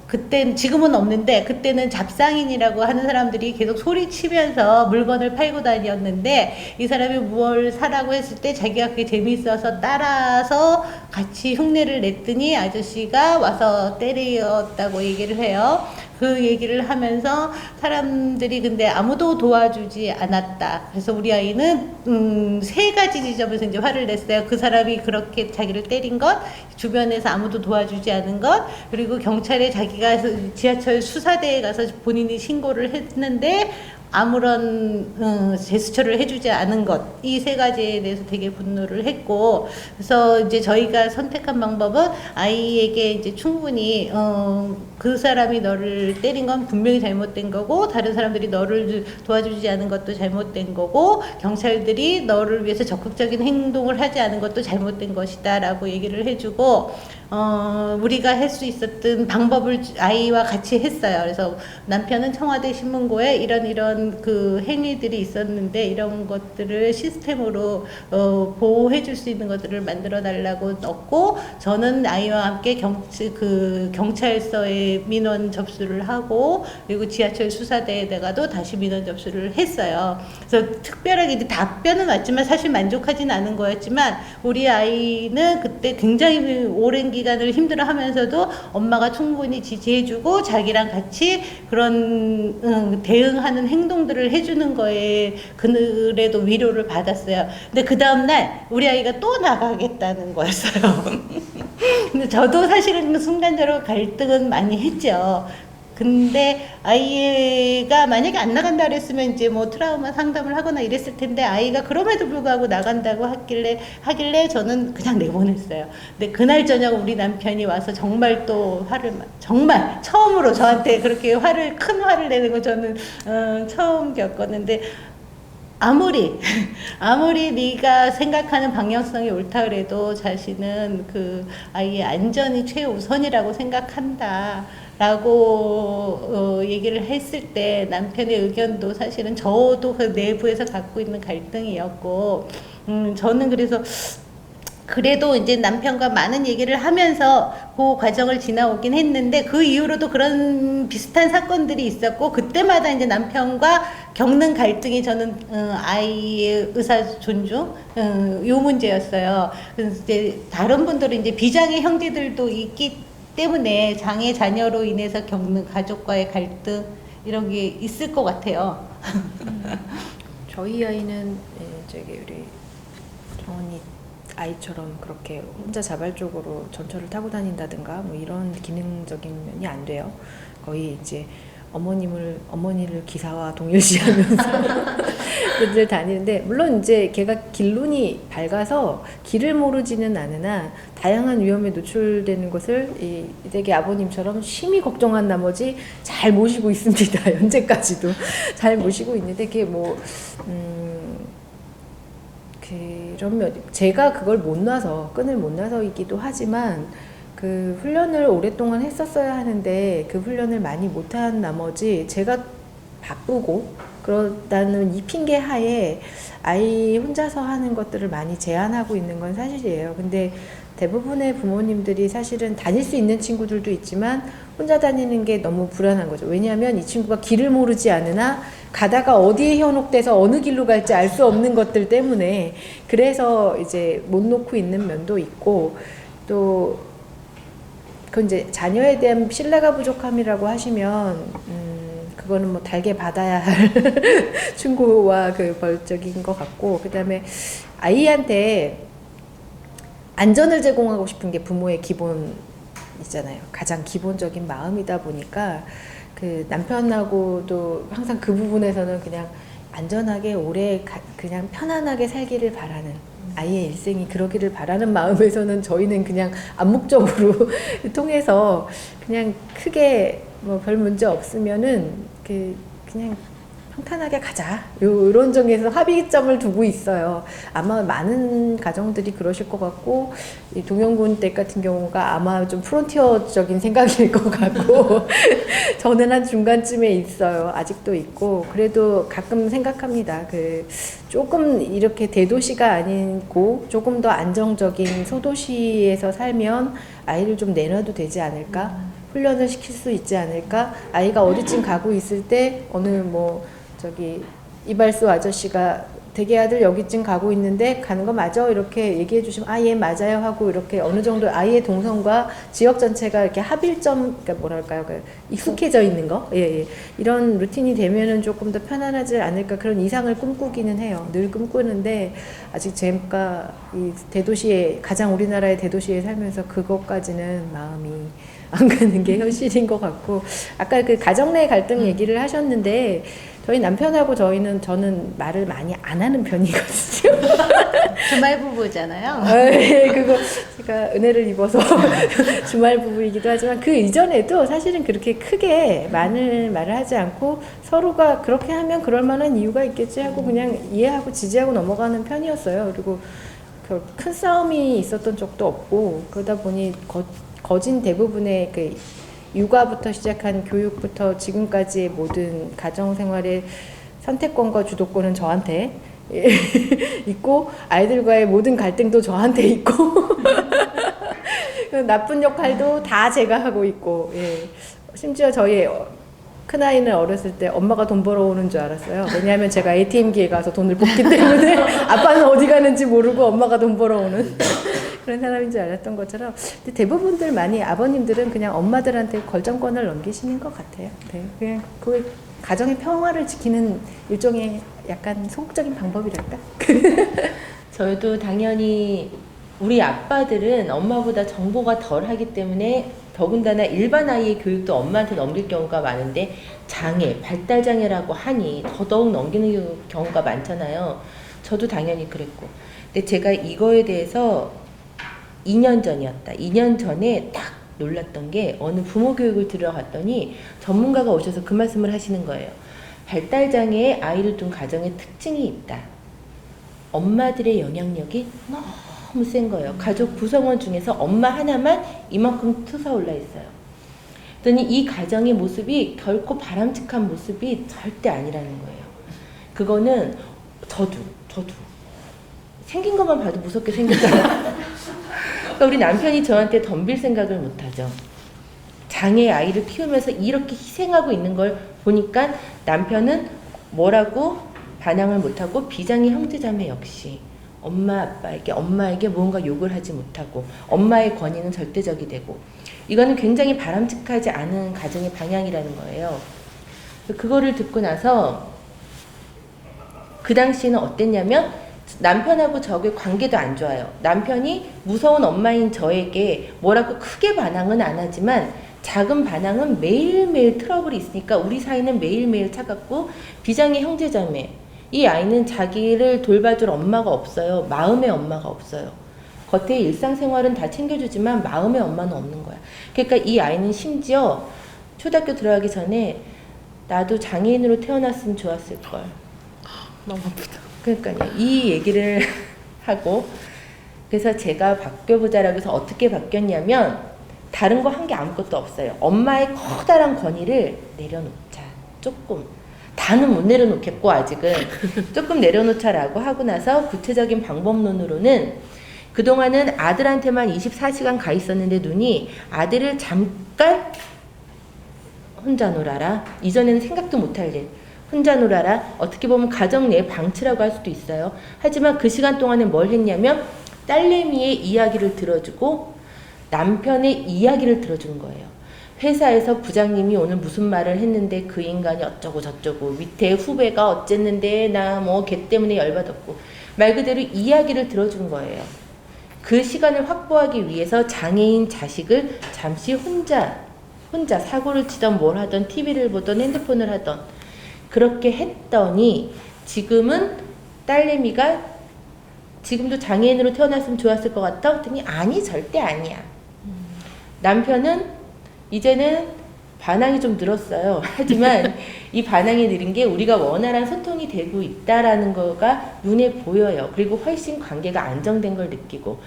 그때, 지금은 없는데 그때는 잡상인이라고 하는 사람들이 계속 소리치면서 물건을 팔고 다녔는데, 이 사람이 뭘 사라고 했을 때 자기가 그게 재미있어서 따라서 같이 흉내를 냈더니 아저씨가 와서 때렸다고 얘기를 해요. 그 얘기를 하면서 사람들이 근데 아무도 도와주지 않았다. 그래서 우리 아이는 3가지 지점에서 이제 화를 냈어요. 그 사람이 그렇게 자기를 때린 것, 주변에서 아무도 도와주지 않은 것, 그리고 경찰에 자기가 지하철 수사대에 가서 본인이 신고를 했는데 아무런 제스처를 해주지 않은 것, 이 3가지에 대해서 되게 분노를 했고, 그래서 이제 저희가 선택한 방법은 아이에게 이제 충분히 그 사람이 너를 때린 건 분명히 잘못된 거고, 다른 사람들이 너를 도와주지 않은 것도 잘못된 거고, 경찰들이 너를 위해서 적극적인 행동을 하지 않은 것도 잘못된 것이다 라고 얘기를 해주고, 우리가 할 수 있었던 방법을 아이와 같이 했어요. 그래서 남편은 청와대 신문고에 이런 그 행위들이 있었는데 이런 것들을 시스템으로 보호해 줄 수 있는 것들을 만들어 달라고 넣고, 저는 아이와 함께 경찰서에 민원 접수를 하고, 그리고 지하철 수사대에다가도 다시 민원 접수를 했어요. 그래서 특별하게 이제 답변은 왔지만 사실 만족하진 않은 거였지만, 우리 아이는 그때 굉장히 오랜 기간을 힘들어하면서도 엄마가 충분히 지지해주고 자기랑 같이 그런 대응하는 행동들을 해주는 거에 그래도 위로를 받았어요. 근데 그 다음날 우리 아이가 또 나가겠다는 거였어요. 근데 저도 사실은 순간적으로 갈등은 많이 했죠. 근데 아이가 만약에 안 나간다 그랬으면 이제 뭐 트라우마 상담을 하거나 이랬을 텐데, 아이가 그럼에도 불구하고 나간다고 하길래 저는 그냥 내보냈어요. 근데 그날 저녁 우리 남편이 와서 정말 또 정말 처음으로 저한테 그렇게 큰 화를 내는 거 저는 처음 겪었는데, 아무리 네가 생각하는 방향성이 옳다 그래도 자신은 그 아이의 안전이 최우선이라고 생각한다 라고 얘기를 했을 때, 남편의 의견도 사실은 저도 그 내부에서 갖고 있는 갈등이었고, 저는 그래서 그래도 이제 남편과 많은 얘기를 하면서 그 과정을 지나오긴 했는데 그 이후로도 그런 비슷한 사건들이 있었고 그때마다 이제 남편과 겪는 갈등이 저는 아이의 의사 존중 요 문제였어요. 그래서 이제 다른 분들은 이제 비장의 형제들도 있기 때문에 장애 자녀로 인해서 겪는 가족과의 갈등 이런 게 있을 것 같아요. 저희 아이는 저기 우리 정원이 아이처럼 그렇게 혼자 자발적으로 전철을 타고 다닌다든가 뭐 이런 기능적인 면이 안 돼요. 거의 이제 어머니를 기사와 동일시하면서 늘 다니는데 물론 이제 걔가 길눈이 밝아서 길을 모르지는 않으나 다양한 위험에 노출되는 것을 이 되게 아버님처럼 심히 걱정한 나머지 잘 모시고 있습니다. 현재까지도 잘 모시고 있는데 그게 뭐 그러면 제가 그걸 못 놔서 끈을 못 놔서이기도 하지만 그 훈련을 오랫동안 했었어야 하는데 그 훈련을 많이 못한 나머지 제가 바쁘고 그렇다는 이 핑계 하에 아이 혼자서 하는 것들을 많이 제한하고 있는 건 사실이에요. 근데 대부분의 부모님들이 사실은 다닐 수 있는 친구들도 있지만 혼자 다니는 게 너무 불안한 거죠. 왜냐하면 이 친구가 길을 모르지 않으나 가다가 어디에 현혹돼서 어느 길로 갈지 알 수 없는 것들 때문에 그래서 이제 못 놓고 있는 면도 있고 또 그건 이제 자녀에 대한 신뢰가 부족함이라고 하시면 그거는 뭐 달게 받아야 할 충고와 그 벌적인 것 같고 그다음에 아이한테 안전을 제공하고 싶은 게 부모의 기본이잖아요. 가장 기본적인 마음이다 보니까 그 남편하고도 항상 그 부분에서는 그냥 안전하게 오래 그냥 편안하게 살기를 바라는 아이의 일생이 그러기를 바라는 마음에서는 저희는 그냥 암묵적으로 통해서 그냥 크게 뭐 별 문제 없으면은 그냥 평탄하게 가자 이런 점에서 합의점을 두고 있어요. 아마 많은 가정들이 그러실 것 같고 이 동영군 댁 같은 경우가 아마 좀 프론티어적인 생각일 것 같고 저는 한 중간쯤에 있어요. 아직도 있고 그래도 가끔 생각합니다. 그 조금 이렇게 대도시가 아니고 조금 더 안정적인 소도시에서 살면 아이를 좀 내놔도 되지 않을까? 훈련을 시킬 수 있지 않을까? 아이가 어디쯤 가고 있을 때 어느 뭐 저기 이발소 아저씨가 대개 아들 여기쯤 가고 있는데 가는 거 맞아? 이렇게 얘기해 주시면 아 예 맞아요 하고 이렇게 어느 정도 아이의 동선과 지역 전체가 이렇게 합일점 그러니까 뭐랄까요 익숙해져 있는 거 예. 이런 루틴이 되면은 조금 더 편안하지 않을까 그런 이상을 꿈꾸기는 해요. 늘 꿈꾸는데 아직 제가 이 대도시에 가장 우리나라의 대도시에 살면서 그것까지는 마음이 안 가는 게 현실인 것 같고 아까 그 가정 내 갈등 얘기를 하셨는데 저희 남편하고 저는 말을 많이 안 하는 편이거든요. 주말 부부잖아요. 그거 제가 은혜를 입어서 주말 부부이기도 하지만 그 이전에도 사실은 그렇게 크게 말을 하지 않고 서로가 그렇게 하면 그럴 만한 이유가 있겠지 하고 그냥 이해하고 지지하고 넘어가는 편이었어요. 그리고 큰 싸움이 있었던 적도 없고 그러다 보니 거진 대부분의 그 육아부터 시작한 교육부터 지금까지의 모든 가정생활의 선택권과 주도권은 저한테 있고 아이들과의 모든 갈등도 저한테 있고 나쁜 역할도 다 제가 하고 있고 심지어 저희 큰아이는 어렸을 때 엄마가 돈 벌어오는 줄 알았어요. 왜냐하면 제가 ATM기에 가서 돈을 뽑기 때문에 아빠는 어디 가는지 모르고 엄마가 돈 벌어오는 그런 사람인 줄 알았던 것처럼 근데 대부분들 많이 아버님들은 그냥 엄마들한테 결정권을 넘기시는 것 같아요. 네, 그냥 그 가정의 평화를 지키는 일종의 약간 소극적인 방법이랄까? 저희도 당연히 우리 아빠들은 엄마보다 정보가 덜하기 때문에 더군다나 일반 아이의 교육도 엄마한테 넘길 경우가 많은데 장애, 발달장애라고 하니 더더욱 넘기는 경우가 많잖아요. 저도 당연히 그랬고. 근데 제가 이거에 대해서 2년 전이었다. 2년 전에 딱 놀랐던 게 어느 부모 교육을 들어갔더니 전문가가 오셔서 그 말씀을 하시는 거예요. 발달장애의 아이를 둔 가정의 특징이 있다. 엄마들의 영향력이 너무 센 거예요. 가족 구성원 중에서 엄마 하나만 이만큼 투사 올라 있어요. 그랬더니 이 가정의 모습이 결코 바람직한 모습이 절대 아니라는 거예요. 그거는 저도 생긴 것만 봐도 무섭게 생겼잖아요. 그러니까 우리 남편이 저한테 덤빌 생각을 못하죠. 장애 아이를 키우면서 이렇게 희생하고 있는 걸 보니까 남편은 뭐라고 반항을 못하고 비장의 형제자매 역시 엄마에게 뭔가 욕을 하지 못하고 엄마의 권위는 절대적이 되고 이거는 굉장히 바람직하지 않은 가정의 방향이라는 거예요. 그거를 듣고 나서 그 당시에는 어땠냐면 남편하고 저의 관계도 안 좋아요. 남편이 무서운 엄마인 저에게 뭐라고 크게 반항은 안 하지만 작은 반항은 매일매일 트러블이 있으니까 우리 사이는 매일매일 차갑고 비장의 형제자매. 이 아이는 자기를 돌봐줄 엄마가 없어요. 마음의 엄마가 없어요. 겉에 일상생활은 다 챙겨주지만 마음의 엄마는 없는 거야. 그러니까 이 아이는 심지어 초등학교 들어가기 전에 나도 장애인으로 태어났으면 좋았을걸. 너무 아프다. 그러니까요. 이 얘기를 하고 그래서 제가 바뀌어보자라고 해서 어떻게 바뀌었냐면 다른 거 한 게 아무것도 없어요. 엄마의 커다란 권위를 내려놓자. 조금. 다는 못 내려놓겠고 아직은 조금 내려놓자라고 하고 나서 구체적인 방법론으로는 그동안은 아들한테만 24시간 가 있었는데 눈이 아들을 잠깐 혼자 놀아라. 이전에는 생각도 못할 일. 혼자 놀아라. 어떻게 보면 가정 내 방치라고 할 수도 있어요. 하지만 그 시간 동안에 뭘 했냐면 딸내미의 이야기를 들어주고 남편의 이야기를 들어주는 거예요. 회사에서 부장님이 오늘 무슨 말을 했는데 그 인간이 어쩌고 저쩌고 밑에 후배가 어쨌는데 나 뭐 걔 때문에 열받았고 말 그대로 이야기를 들어주는 거예요. 그 시간을 확보하기 위해서 장애인 자식을 잠시 혼자 사고를 치던 뭘 하던 TV를 보던 핸드폰을 하던 그렇게 했더니 지금은 딸내미가 지금도 장애인으로 태어났으면 좋았을 것 같아? 그랬더니 아니 절대 아니야. 남편은 이제는 반항이 좀 늘었어요. 하지만 이 반항이 느린 게 우리가 원활한 소통이 되고 있다라는 거가 눈에 보여요. 그리고 훨씬 관계가 안정된 걸 느끼고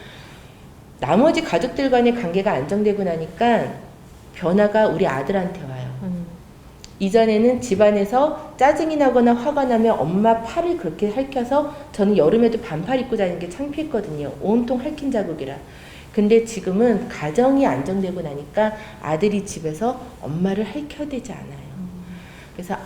나머지 가족들 간의 관계가 안정되고 나니까 변화가 우리 아들한테 와요. 이전에는 집안에서 짜증이 나거나 화가 나면 엄마 팔을 그렇게 핥혀서 저는 여름에도 반팔 입고 다니는 게 창피했거든요. 온통 핥힌 자국이라. 근데 지금은 가정이 안정되고 나니까 아들이 집에서 엄마를 핥혀대지 않아요. 그래서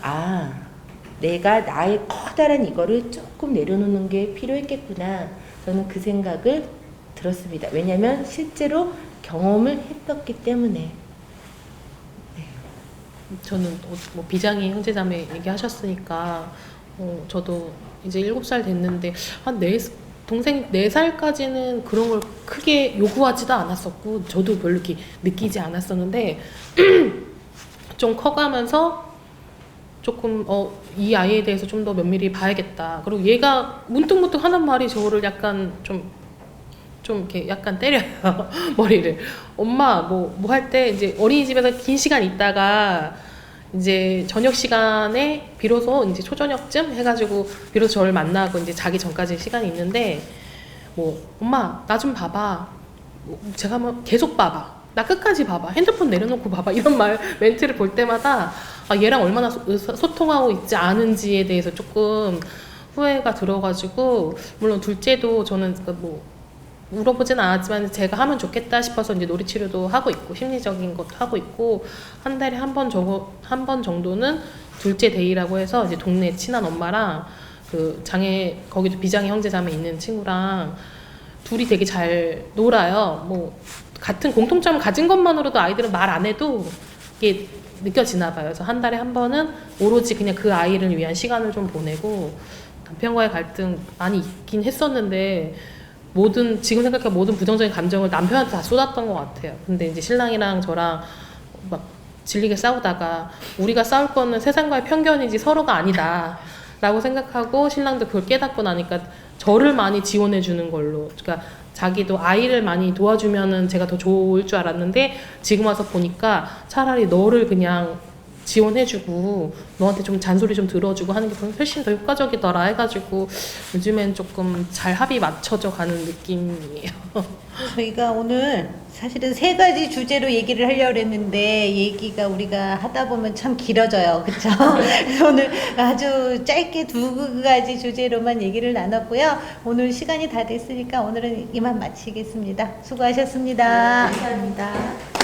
내가 나의 커다란 이거를 조금 내려놓는 게 필요했겠구나. 저는 그 생각을 들었습니다. 왜냐하면 실제로 경험을 했었기 때문에. 저는 뭐 비장의 형제자매 얘기하셨으니까 저도 이제 7살 됐는데 한 동생 4살까지는 그런 걸 크게 요구하지도 않았었고 저도 별로 이렇게 느끼지 않았었는데 좀 커가면서 조금 이 아이에 대해서 좀 더 면밀히 봐야겠다. 그리고 얘가 문득문득 하는 말이 저를 약간 좀 이렇게 약간 때려요. 머리를. 엄마 뭐 할 때 이제 어린이집에서 긴 시간 있다가 이제 저녁 시간에 비로소 이제 초저녁쯤 해가지고 비로소 저를 만나고 이제 자기 전까지 시간이 있는데 뭐 엄마 나 좀 봐봐. 제가 뭐 계속 봐봐. 나 끝까지 봐봐. 핸드폰 내려놓고 봐봐. 이런 멘트를 볼 때마다 얘랑 얼마나 소통하고 있지 않은지에 대해서 조금 후회가 들어가지고 물론 둘째도 저는 뭐 물어보진 않았지만 제가 하면 좋겠다 싶어서 이제 놀이치료도 하고 있고 심리적인 것도 하고 있고 한 달에 한 번 정도는 둘째 데이라고 해서 이제 동네 친한 엄마랑 그 거기도 비장애 형제자매 있는 친구랑 둘이 되게 잘 놀아요. 뭐 같은 공통점을 가진 것만으로도 아이들은 말 안 해도 이게 느껴지나 봐요. 그래서 한 달에 한 번은 오로지 그냥 그 아이를 위한 시간을 좀 보내고 남편과의 갈등 많이 있긴 했었는데 지금 생각해 모든 부정적인 감정을 남편한테 다 쏟았던 것 같아요. 근데 이제 신랑이랑 저랑 막 질리게 싸우다가 우리가 싸울 거는 세상과의 편견이지 서로가 아니다 라고 생각하고 신랑도 그걸 깨닫고 나니까 저를 많이 지원해 주는 걸로, 그러니까 자기도 아이를 많이 도와주면은 제가 더 좋을 줄 알았는데 지금 와서 보니까 차라리 너를 그냥 지원해주고 너한테 좀 잔소리 좀 들어주고 하는 게 훨씬 더 효과적이더라 해가지고 요즘엔 조금 잘 합이 맞춰져 가는 느낌이에요. 저희가 오늘 사실은 3가지 주제로 얘기를 하려고 했는데 얘기가 우리가 하다 보면 참 길어져요. 그쵸? 그래서 오늘 아주 짧게 2가지 주제로만 얘기를 나눴고요. 오늘 시간이 다 됐으니까 오늘은 이만 마치겠습니다. 수고하셨습니다. 감사합니다.